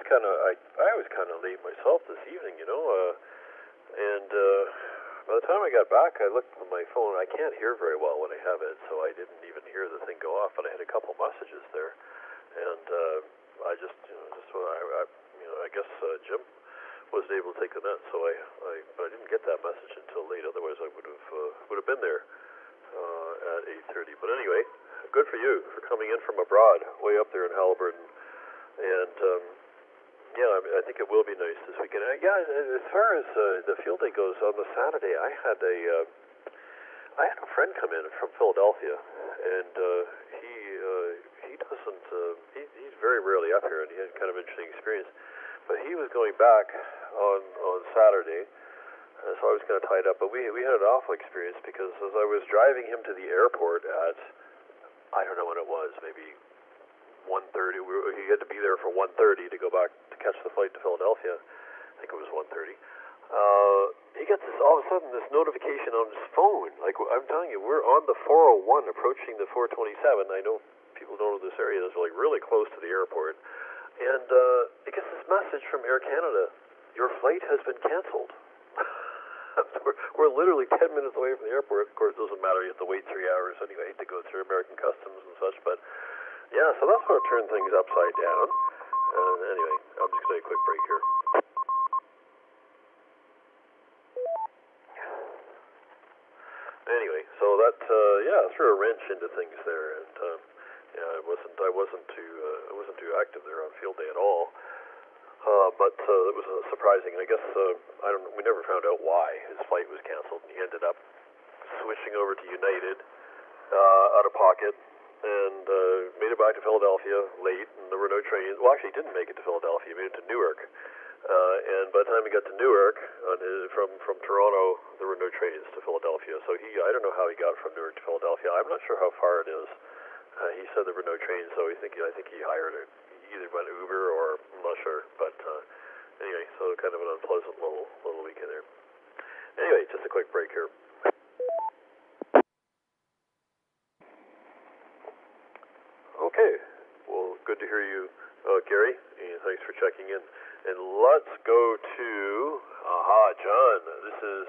kind of late myself this evening, and by the time I got back, I looked at my phone. I can't hear very well when I have it, so I didn't even hear the thing go off. But I had a couple messages there, and I I guess Jim wasn't able to take the net, so I didn't get that message until late. Otherwise, I would have been there at 8:30. But anyway, good for you for coming in from abroad, way up there in Haliburton. And I think it will be nice this weekend. As far as the field day goes, on the Saturday, I had a friend come in from Philadelphia, and he doesn't he's very rarely up here, and he had kind of an interesting experience. But he was going back on Saturday, so I was kind of tied up. But we had an awful experience because as I was driving him to the airport at, I don't know when it was, maybe 1:30. He had to be there for 1:30 to go back to catch the flight to Philadelphia. I think it was 1:30. He gets this, all of a sudden, this notification on his phone. Like, I'm telling you, we're on the 401 approaching the 427. I know people don't know this area is like really close to the airport. And it gets this message from Air Canada: your flight has been canceled. we're literally 10 minutes away from the airport. Of course, it doesn't matter. You have to wait 3 hours anyway to go through American customs and such. But yeah, so that's what turned things upside down. Anyway, I'm just going to take a quick break here. Anyway, so that threw a wrench into things there, and I wasn't too active there on field day at all. But it was surprising. I guess we never found out why his flight was canceled. He ended up switching over to United out of pocket, and made it back to Philadelphia late, and there were no trains. Well, actually, he didn't make it to Philadelphia. He made it to Newark. And by the time he got to Newark, from Toronto, there were no trains to Philadelphia. So I don't know how he got from Newark to Philadelphia. I'm not sure how far it is. He said there were no trains, so I think he hired either by Uber or I'm not sure. But anyway, so kind of an unpleasant little weekend there. Anyway, just a quick break here. Okay, well, good to hear you, Gary, and thanks for checking in. And let's go to, John. This is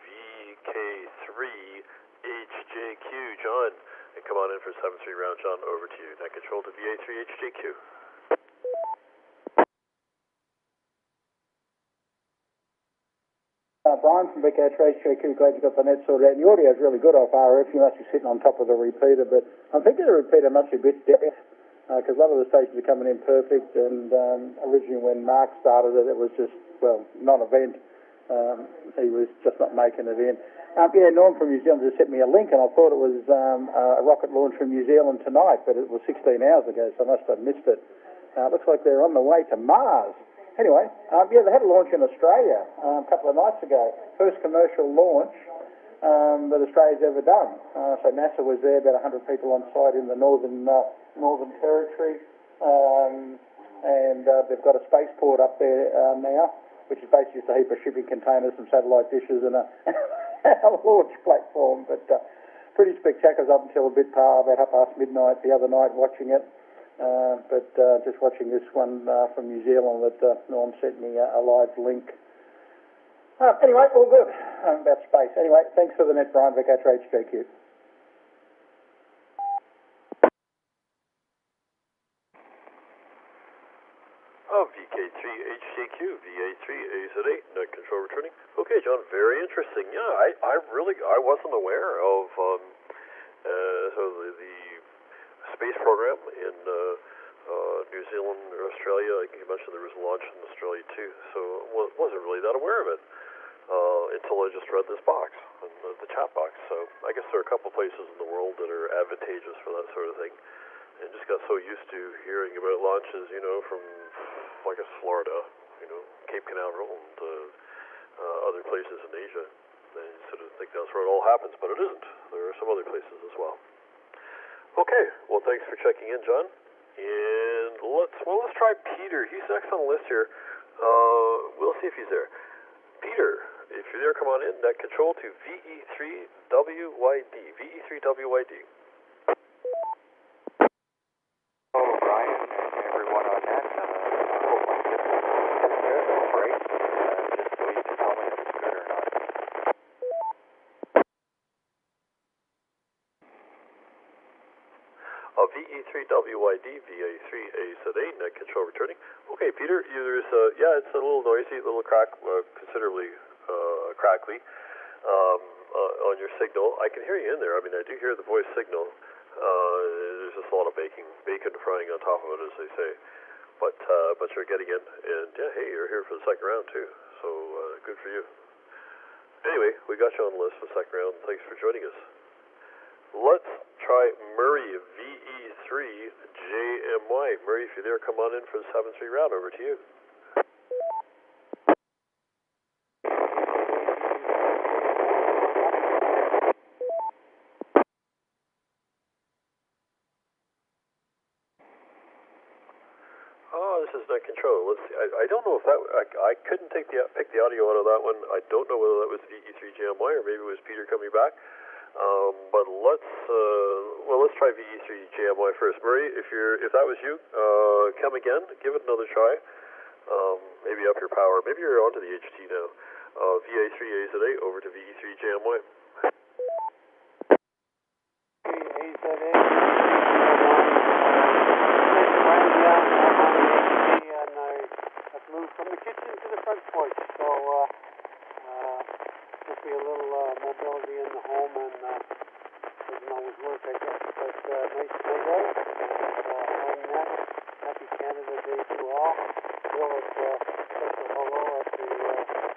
VK3HJQ. John, and come on in for 7-3 round. John, over to you. Net control to VA3HJQ. Brian from VK3HJQ, glad you got the net sorted out. And the audio is really good off RF. You must be sitting on top of the repeater, but I'm thinking the repeater must be a bit deaf. Because a lot of the stations are coming in perfect, and originally when Mark started it, it was just, well, non-event. He was just not making it in. Norm from New Zealand just sent me a link, and I thought it was a rocket launch from New Zealand tonight, but it was 16 hours ago, so I must have missed it. It looks like they're on the way to Mars. Anyway, they had a launch in Australia a couple of nights ago. First commercial launch that Australia's ever done. So NASA was there, about 100 people on site in the Northern Territory, and they've got a spaceport up there now, which is basically just a heap of shipping containers, some satellite dishes, and a launch platform. But pretty spectacular up until about midnight the other night watching it. But just watching this one from New Zealand that Norm sent me a live link. Anyway, all good about space. Anyway, thanks for the net, Brian, VK3HJQ. VK3HJQ, VA3AZ8, net control returning. Okay, John, very interesting. Yeah, I wasn't aware of the space program in New Zealand or Australia. Like you mentioned, there was a launch in Australia too, so wasn't really that aware of it until I just read this box, the chat box. So I guess there are a couple places in the world that are advantageous for that sort of thing, and just got so used to hearing about launches, from, I guess, Florida, Cape Canaveral, and other places in Asia. I sort of think that's where it all happens, but it isn't. There are some other places as well. Okay, well, thanks for checking in, John. And let's try Peter. He's next on the list here. We'll see if he's there. Peter, if you're there, come on in. Net control to VE3WYD. VE3WYD. Hello, Brian, and everyone on net. Hope my signal is great. Just please tell me if it's good or not. VE3WYD, VA3AZ8, net control returning. Okay, Peter, it's a little noisy, a little considerably crackly on your signal. I can hear you in there. I mean, I do hear the voice signal. There's just a lot of bacon frying on top of it, as they say. But you're getting in, and hey, you're here for the second round too. So good for you. Anyway, we got you on the list for the second round. Thanks for joining us. Let's try Murray, VE3JMY. Murray, if you're there, come on in for the 7-3 round. Over to you. this is net control. Let's see. I don't know if that. I couldn't pick the audio out of that one. I don't know whether that was VE3JMY or maybe it was Peter coming back. But let's try VE3JMY first. Murray, if that was you, come again. Give it another try. Maybe up your power. Maybe you're onto the HT now. VA3AZA over to VE3JMY. Moved from the kitchen to the front porch, so gives me a little mobility in the home, and doesn't always work, I guess, but nice snow day, and net. Happy Canada Day to all. Bill at special hello at the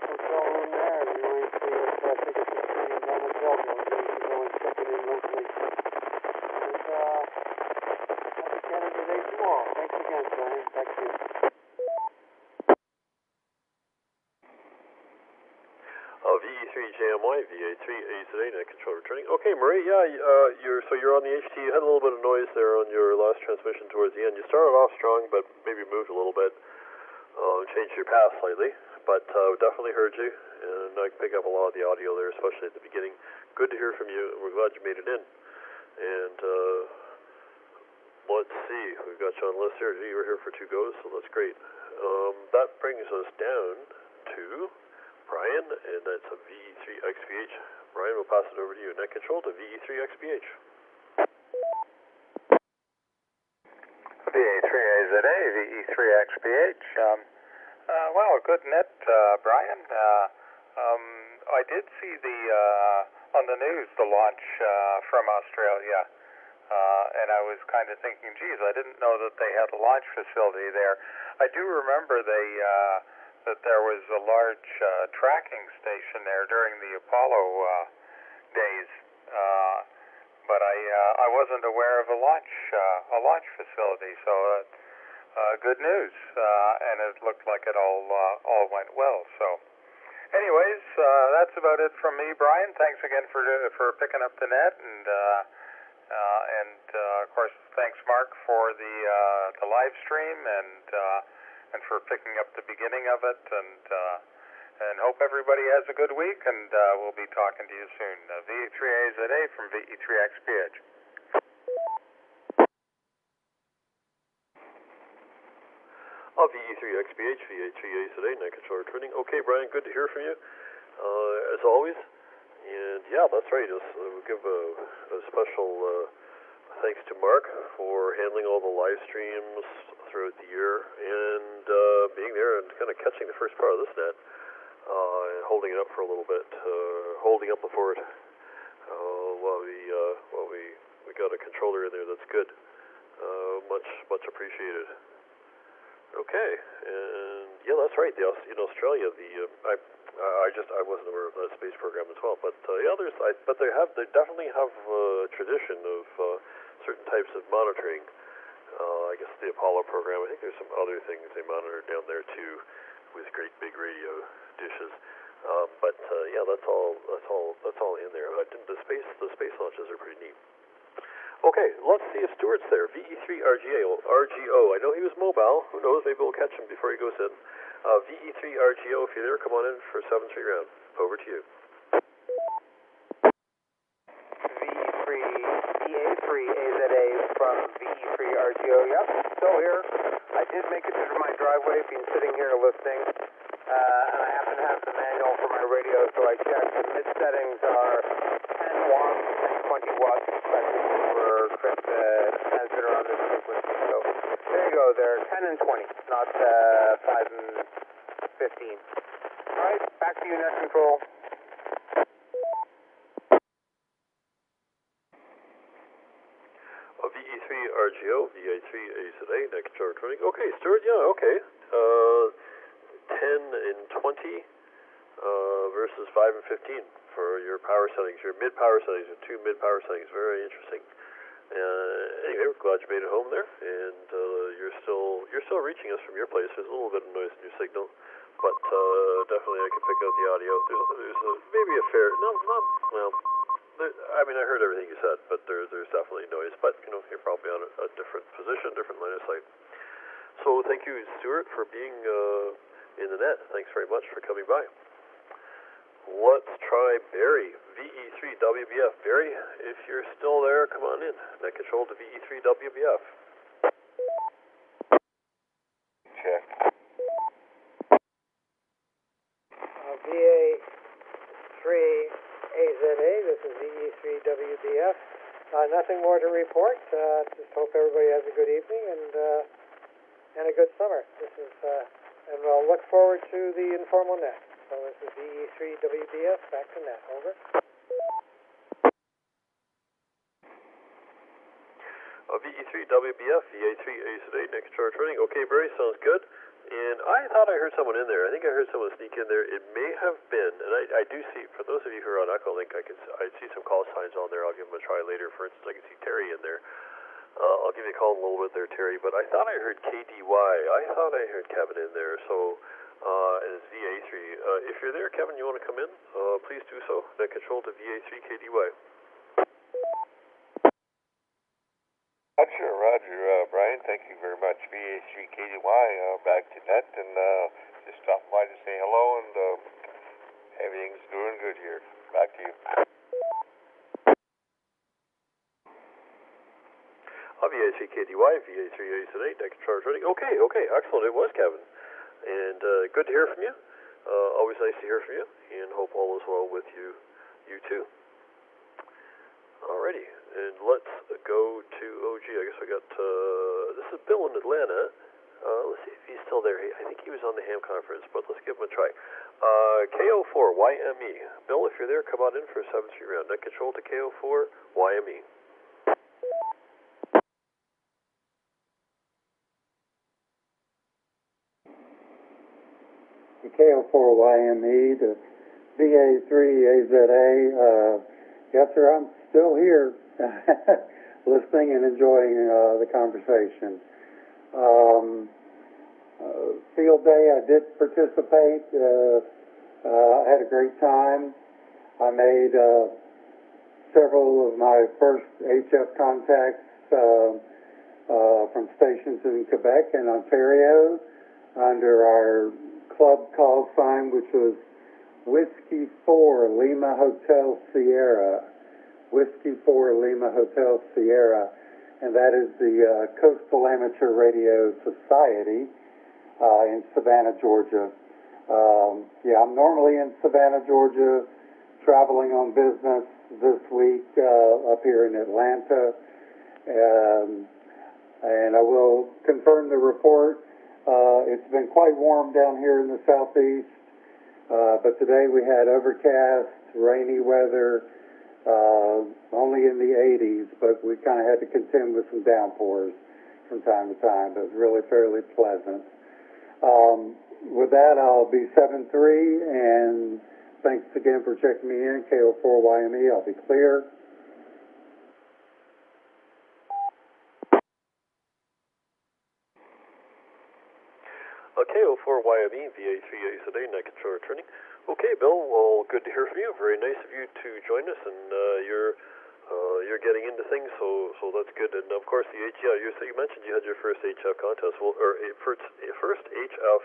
hotel room there, and we went to take a picture in down at Belleville. We're going to go and check it in locally. And happy Canada Day to all. Thanks again, Brian. Back to you. VE3JMY, VA3AZA, net control returning. Okay, Murray, you're on the HT. You had a little bit of noise there on your last transmission towards the end. You started off strong, but maybe moved a little bit, changed your path slightly, but definitely heard you, and I can pick up a lot of the audio there, especially at the beginning. Good to hear from you. We're glad you made it in. And let's see, we've got you on the list here. You were here for 2 goes, so that's great. That brings us down to Brian, and that's a VE3XPH. Brian, we'll pass it over to you. Net control to VE3XPH. VA3AZA, VE3XPH. Well, a good net, Brian. I did see on the news the launch from Australia, and I was kind of thinking, geez, I didn't know that they had a launch facility there. I do remember that there was a large tracking station there during the Apollo days, but I wasn't aware of a launch facility. So good news, and it looked like it all went well. So, anyways, that's about it from me, Brian. Thanks again for picking up the net, and of course, thanks, Mark, for the live stream and for picking up the beginning of it, and hope everybody has a good week, and we'll be talking to you soon. VE3AZA from VE3XPH. VE3XPH, VA3AZA, net control returning. Okay, Brian, good to hear from you, as always. And yeah, that's right. We'll give a special thanks to Mark for handling all the live streams throughout the year, and being there and kind of catching the first part of this net, and holding it up for a little bit, holding up the fort while we got a controller in there that's good. Much appreciated. Okay, and yeah, that's right. In Australia, I wasn't aware of that space program as well, but they definitely have a tradition of certain types of monitoring. I guess the Apollo program. I think there's some other things they monitor down there too, with great big radio dishes. But yeah, that's all in there. The space launches are pretty neat. Okay, let's see if Stuart's there. VE3RGO. I know he was mobile. Who knows? Maybe we'll catch him before he goes in. VE3RGO, if you're there, come on in for 7-3 round. Over to you. VA3AZA from VE3RGO. Yep, still here. I did make it to my driveway, been sitting here listening, and I happen to have the manual for my radio, so I checked. The mid settings are 10 watts and 20 watts respectively for transmitter on this frequency. So there you go. They're 10 and 20, not 5 and 15. All right, back to you, net control. VE3RGO, VA3AZA, net control returning. Okay, Stuart, yeah, okay. 10 and 20 versus 5 and 15 for your power settings, your mid-power settings, your 2 mid-power settings. Very interesting. Anyway, we're glad you made it home there, and you're still reaching us from your place. There's a little bit of noise in your signal, but definitely I can pick out the audio. There's maybe a fair, I mean, I heard everything you said, but there's definitely noise. But you're probably on a different position, different line of sight. So thank you, Stuart, for being in the net. Thanks very much for coming by. Let's try Barry, VE3WBF. Barry, if you're still there, come on in. Net control to VE3WBF. Check. VA3AZA, this is VE3WBF. Nothing more to report. Just hope everybody has a good evening and a good summer. And we'll look forward to the informal net. So this is VE3WBF, back to net, over. VE3WBF, VA3AZA, net control returning. Okay, Barry, sounds good. And I thought I heard someone in there. I think I heard someone sneak in there. It may have been, and I do see, for those of you who are on Echolink, I see some call signs on there. I'll give them a try later. For instance, I can see Terry in there. I'll give you a call in a little bit there, Terry. But I thought I heard KDY. I thought I heard Kevin in there. So, and it's VA3. If you're there, Kevin, you want to come in? Please do so. Net control to VA3 KDY. Roger, Roger. Brian, thank you very much. VA3KDY, back to net, and just stopping by to say hello, and everything's doing good here. Back to you. VA3KDY, VA3AZA, net control returning. Okay, excellent. It was Kevin. And good to hear from you. Always nice to hear from you, and hope all is well with you too. Alrighty, and let's go to OG. I guess we got, this is Bill in Atlanta. Let's see if he's still there. I think he was on the ham conference, but let's give him a try. KO4YME. Bill, if you're there, come on in for a 7-3 round. Net control to KO4YME. The KO4YME, the VA3AZA. Yes, sir, I'm still here, listening and enjoying the conversation. Field day, I did participate. I had a great time. I made several of my first HF contacts from stations in Quebec and Ontario under our club call sign, which was Whiskey 4 Lima Hotel Sierra. Whiskey 4 Lima Hotel Sierra. And that is the Coastal Amateur Radio Society in Savannah, Georgia. I'm normally in Savannah, Georgia, traveling on business this week up here in Atlanta. And I will confirm the report. It's been quite warm down here in the southeast. But today we had overcast, rainy weather, only in the 80s, but we kind of had to contend with some downpours from time to time, but it was really fairly pleasant. With that, I'll be 7-3, and thanks again for checking me in, KO4YME. I'll be clear. KO4YME, VA3AZA, net control returning. Okay, Bill, well, good to hear from you. Very nice of you to join us, and you're getting into things, so that's good. And of course, the HF, you mentioned you had your first HF contest, first HF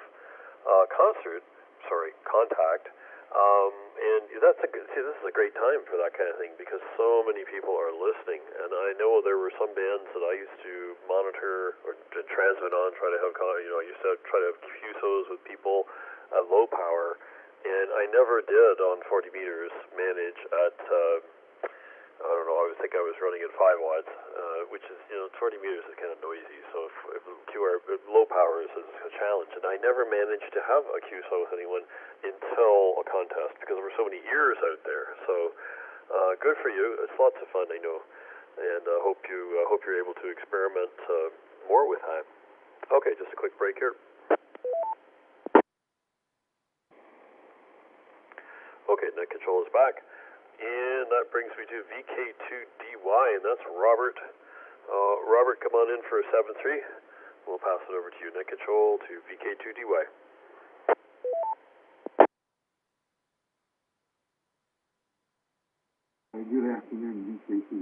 contact. And this is a great time for that kind of thing because so many people are listening. And I know there were some bands that I used to monitor or to transmit on, try to have, I used to try to have QSOs with people at low power. And I never did on 40 meters manage at, I don't know, I would think I was running at 5 watts, which is, 40 meters is kind of noisy. So if low power is a challenge. And I never managed to have a QSO with anyone until a contest because there were so many ears out there. So good for you. It's lots of fun, I know. And hope you're able to experiment more with that. Okay, just a quick break here. Okay, net control is back. And that brings me to VK2DY, and that's Robert. Robert, come on in for a 7-3. We'll pass it over to you, net control to VK2DY. Good afternoon, VK2.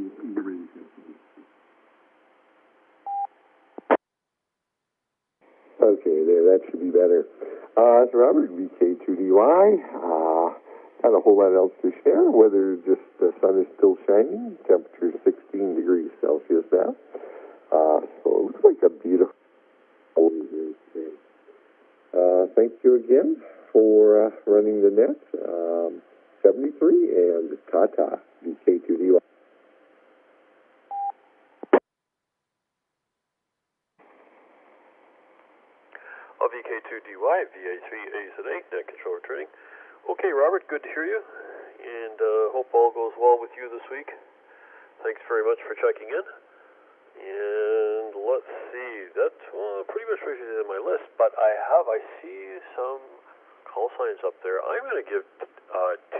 Okay, there, that should be better. It's Robert, VK2DY. Not a whole lot else to share. Weather, just the sun is still shining. Temperature 16 degrees Celsius now. So it looks like a beautiful day today. Thank you again for running the net. 73 and ta-ta, VK2DY. VK2DY, VA3AZA, net control returning. Okay, Robert, good to hear you, and hope all goes well with you this week. Thanks very much for checking in. And let's see, that's pretty much what is in my list, but I see some call signs up there. I'm going to give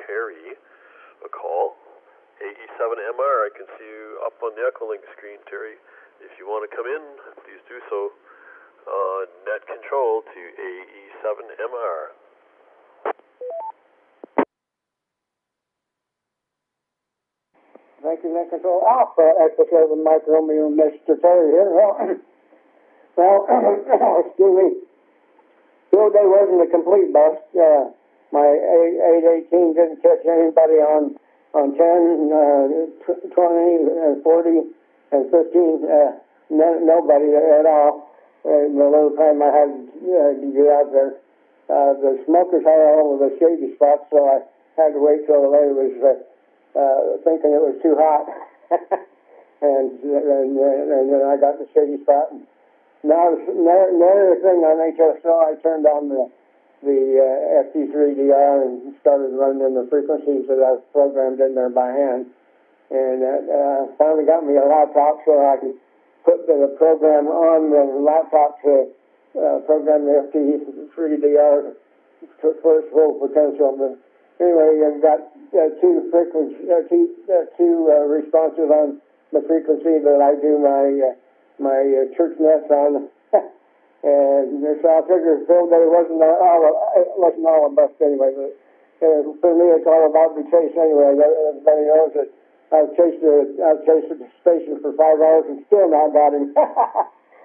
Terry a call. AE7MR, I can see you up on the Echolink screen, Terry. If you want to come in, please do so. Net control to AE7MR. Thank you, Net Control Alpha, Echo 7, Mike Romeo, Mr. Terry here. Well, excuse me. Field day wasn't a complete bust. My 818 didn't catch anybody on 10, 20, 40, and 15. Nobody at all. The little time I had to get out there. The smokers had all of the shady spots, so I had to wait till the lady was thinking it was too hot. and then I got the shady spot. And now, another thing on HSO, I turned on the FT3DR and started running the frequencies that I've programmed in there by hand. And that finally got me a laptop so I could put the program on the laptop to program the FT3DR for its full potential. But anyway, I've got two responses on the frequency that I do my church nets on. And so I figured field day wasn't all a bust anyway. But for me, it's all about the chase anyway. Everybody knows that I've chased the station for 5 hours and still not got him.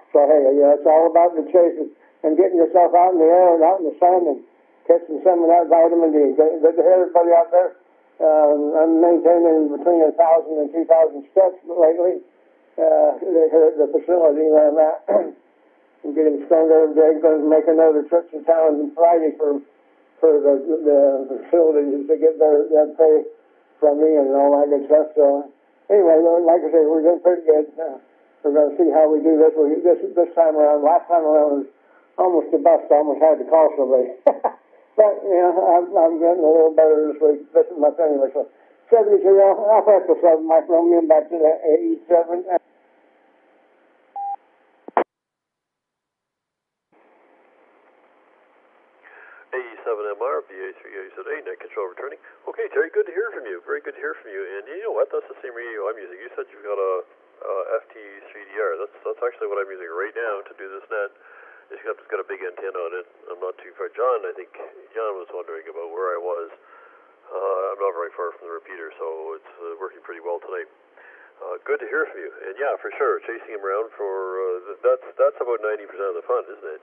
So hey, it's all about the chase and getting yourself out in the air and out in the sun and catching some of that vitamin D. Good to hear everybody out there. I'm maintaining between 1,000 and 2,000 steps lately. Here at the facility where I'm at. I'm getting stronger every day. Going to make another trip to town on Friday for the facilities to get their pay from me and all that good stuff. So anyway, like I say, we're doing pretty good. We're going to see how we do this. This time around, last time around was almost a bust. I almost had to call somebody. But, I'm getting a little better this week. This is my thing anyway. So 72, Alpha Echo 7, Mike Romeo, back to the AE7. AE7MR, VA3AZA, net control returning. Okay, Terry, good to hear from you. Very good to hear from you. And you know what? That's the same radio I'm using. You said you've got a FT3DR. That's actually what I'm using right now to do this net. It's got a big antenna on it. I'm not too far. John, I think John was wondering about where I was. I'm not very far from the repeater, so it's working pretty well tonight. Good to hear from you. And yeah, for sure, chasing him around for that's about 90% of the fun, isn't it?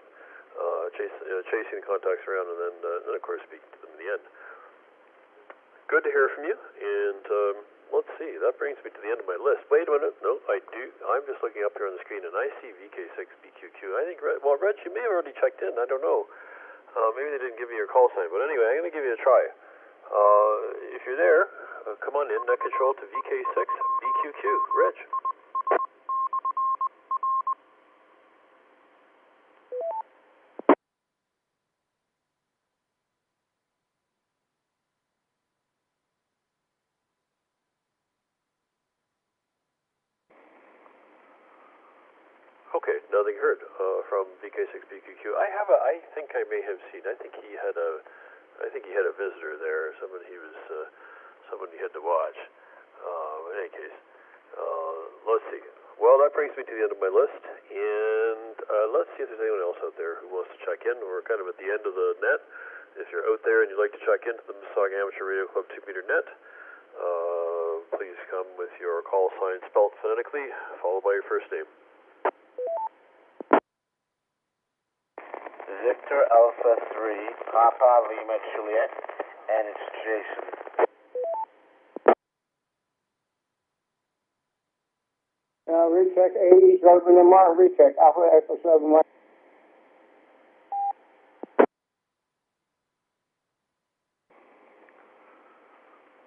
Chasing contacts around and then of course speaking to them in the end. Good to hear from you, and let's see, that brings me to the end of my list. Wait a minute, no, I do. I'm just looking up here on the screen and I see VK6BQQ. I think, Reg, you may have already checked in, I don't know. Maybe they didn't give me your call sign, but anyway, I'm going to give you a try. If you're there, come on in, net control to VK6BQQ. Reg. Okay, nothing heard from VK6BQQ. I think I may have seen. I think he had a visitor there. Someone he had to watch. In any case, let's see. Well, that brings me to the end of my list, and let's see if there's anyone else out there who wants to check in. We're kind of at the end of the net. If you're out there and you'd like to check into the Mississauga Amateur Radio Club 2-meter net, please come with your call sign spelled phonetically, followed by your first name. Victor Alpha 3, Papa Lima Juliet, and it's Jason. Recheck AE7MR, recheck Alpha Echo 7 Mike.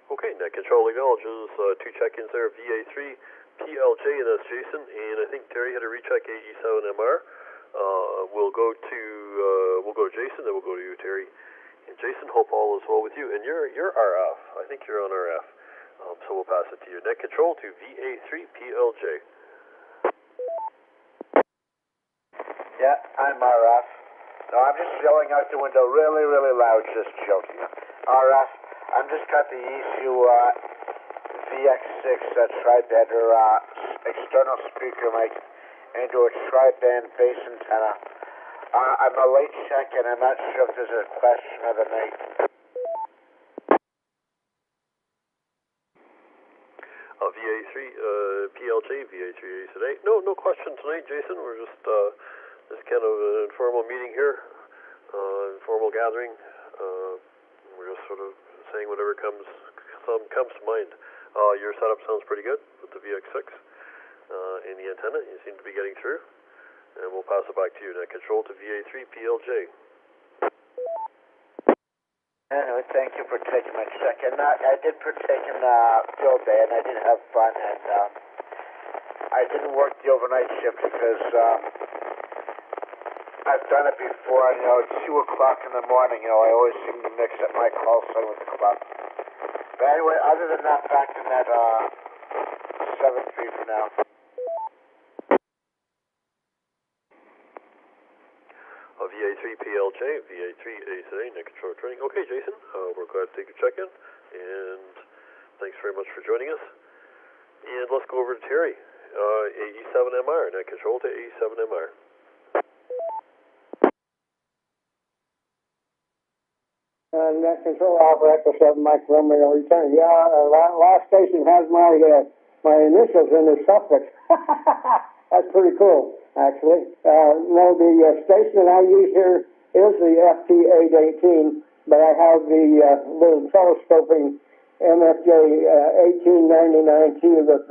Okay, net control acknowledges two check-ins there, VA3, PLJ, and that's Jason, and I think Terry had a recheck AE7MR. We'll go to Jason, then we'll go to you, Terry. And Jason, hope all is well with you. And you're RF. I think you're on RF. So we'll pass it to you. Net control to VA3 PLJ. Yeah, I'm RF. No, I'm just yelling out the window really, really loud, just joking. RF, I'm just got the ECU VX6 tri-band external speaker mic into a tri-band bass antenna. I'm a late check and I'm not sure if there's a question of the night. VA3 PLJ, VA3 today. No question tonight, Jason. We're just kind of an informal meeting here, informal gathering. We're just sort of saying whatever comes to mind. Your setup sounds pretty good with the VX6 and the antenna. You seem to be getting through. And we'll pass it back to you. Net control to VA3 PLJ. Anyway, thank you for taking my check. And I did partake in field day, and I did have fun. And I didn't work the overnight shift because I've done it before. And, 2 o'clock in the morning, I always seem to mix up my call sign with the club. But anyway, other than that, back to that 7-3 for now. VA3 PLJ, VA3 ACA, net control training. Okay, Jason, we're glad to take your check-in, and thanks very much for joining us. And let's go over to Terry, AE7MR, net control to AE7MR. Net control Alpha Echo 7 Mike Romeo return. Yeah, last station has my initials in the suffix. That's pretty cool, actually. No, the station that I use here is the FT818, but I have the little telescoping MFJ 1899T with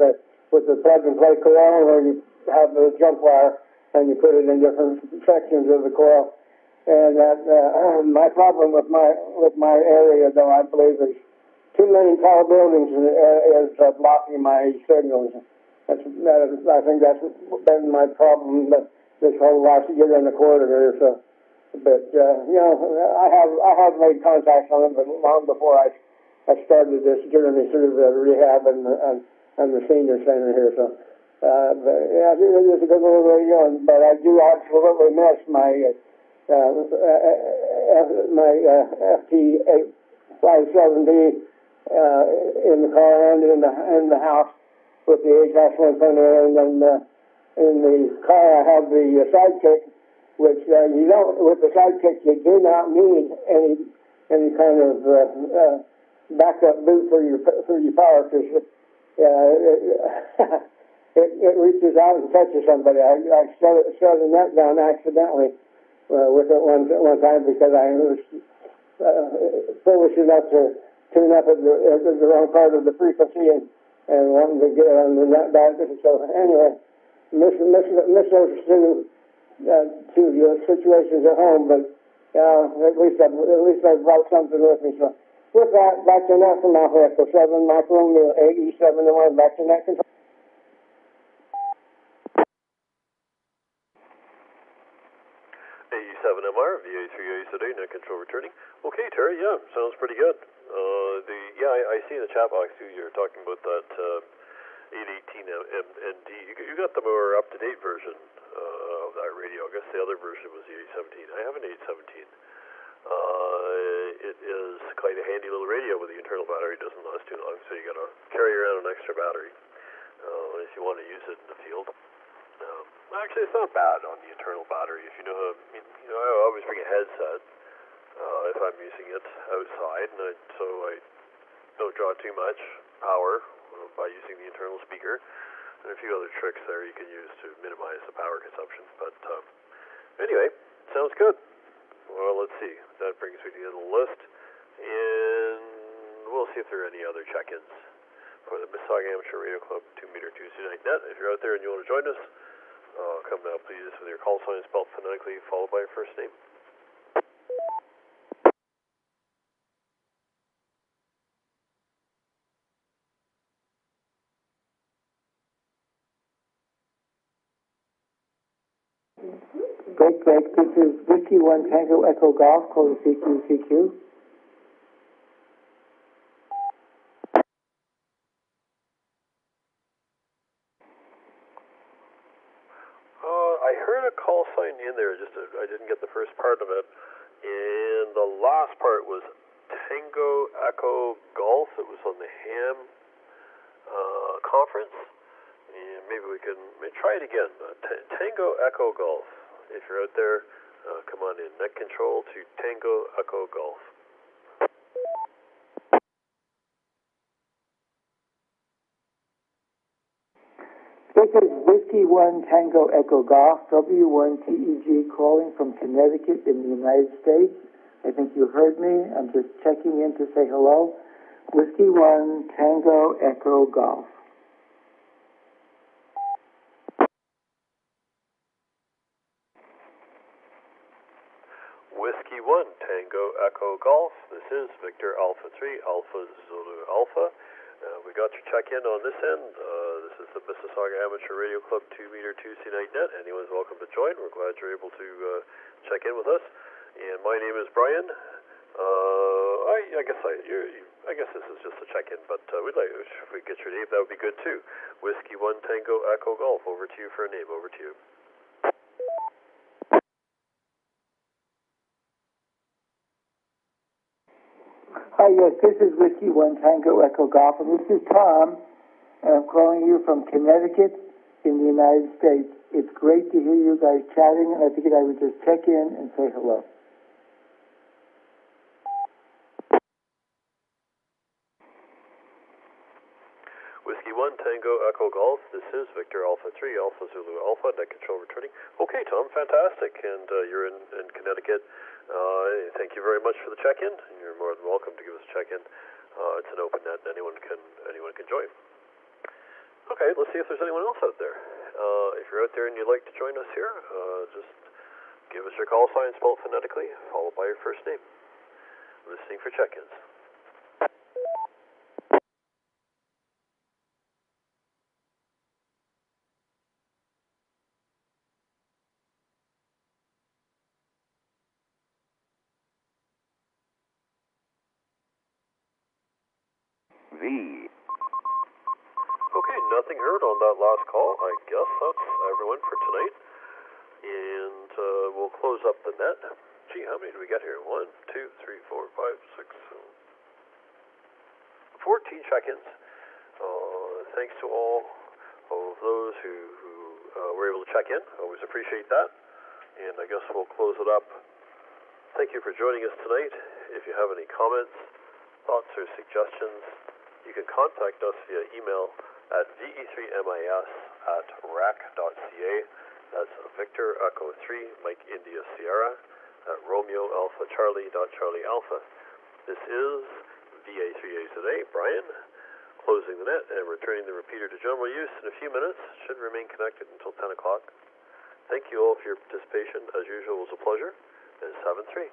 the plug-and-play coil where you have the jump wire and you put it in different sections of the coil. And that my problem with my area, though, I believe, is too many tall buildings is blocking my signals. I think that's been my problem this whole last year and a quarter here. So, but I have made contacts on it, but long before I started this journey through the rehab and the senior center here. So, but yeah, it is a good little radio, but I do absolutely miss my FT857D in the car and in the house. With the HX1 printer, and then in the car I have the sidekick, which you don't. With the sidekick, you do not need any kind of backup boot for your power, because it reaches out and touches somebody. I shut the net down accidentally with it one time because I was foolish enough to tune up at the wrong part of the frequency and wanting to get on the net back. So anyway, miss those two situations at home, but at least I brought something with me. So with that, back to net from Alpha Echo 7, Mike Romeo AE7MR, back to net control. AE7MR, VA3A today, net control returning. Okay, Terry, yeah, sounds pretty good. I see in the chat box too, you're talking about that 818 MND. You got the more up-to-date version of that radio. I guess the other version was the 817. I have an 817. It is quite a handy little radio, but the internal battery doesn't last too long, so you got to carry around an extra battery if you want to use it in the field. Actually, it's not bad on the internal battery. If you know how, I always bring a headset if I'm using it outside, and so I don't draw too much power by using the internal speaker, and a few other tricks there you can use to minimize the power consumption. But anyway, sounds good. well, let's see. That brings me to the end of the list. And we'll see if there are any other check-ins for the Mississauga Amateur Radio Club 2-meter Tuesday night net. If you're out there and you want to join us, come now, please, with your call sign spelled phonetically, followed by your first name. Break, this is Whiskey 1 Tango Echo Golf, calling CQ. I heard a call sign in there, I didn't get the first part of it, and the last part was Tango Echo Golf. It was on the HAM conference, and maybe we can try it again. Tango Echo Golf. If you're out there, come on in. Net control to Tango Echo Golf. This is Whiskey 1 Tango Echo Golf, W1TEG, calling from Connecticut in the United States. I think you heard me. I'm just checking in to say hello. Whiskey 1 Tango Echo Golf. Whiskey 1 Tango Echo Golf. This is Victor Alpha 3 Alpha Zulu Alpha. We got your check-in on this end. This is the Mississauga Amateur Radio Club 2-meter Tuesday night net. Anyone's welcome to join. We're glad you're able to check in with us. And my name is Brian. I guess this is just a check-in, but we'd like, if we get your name, that would be good too. Whiskey 1 Tango Echo Golf. Over to you for a name. Over to you. Hi, yes, this is Whiskey 1 Tango Echo Golf, and this is Tom, and I'm calling you from Connecticut in the United States. It's great to hear you guys chatting, and I figured I would just check in and say hello. Whiskey 1 Tango Echo Golf. This is Victor Alpha 3 Alpha Zulu Alpha. Net control returning. Okay, Tom, fantastic, and you're in Connecticut. Thank you very much for the check-in. You're more than welcome to give us a check-in. It's an open net, and anyone can join. Okay, let's see if there's anyone else out there. If you're out there and you'd like to join us here, just give us your call sign spelled phonetically, followed by your first name. Listening for check-ins. Okay, nothing heard on that last call. I guess that's everyone for tonight. And we'll close up the net. Gee, how many do we get here? 1, 2, 3, 4, 5, 6, 14 check-ins. Thanks to all of those who were able to check in. Always appreciate that. And I guess we'll close it up. Thank you for joining us tonight. If you have any comments, thoughts, or suggestions, you can contact us via email at VE3MIS@RAC.ca. That's Victor Echo 3 Mike India Sierra at Romeo Alpha Charlie Alpha. This is VA3A today. Brian, closing the net and returning the repeater to general use in a few minutes. Should remain connected until 10 o'clock. Thank you all for your participation. As usual, it was a pleasure. And 7-3.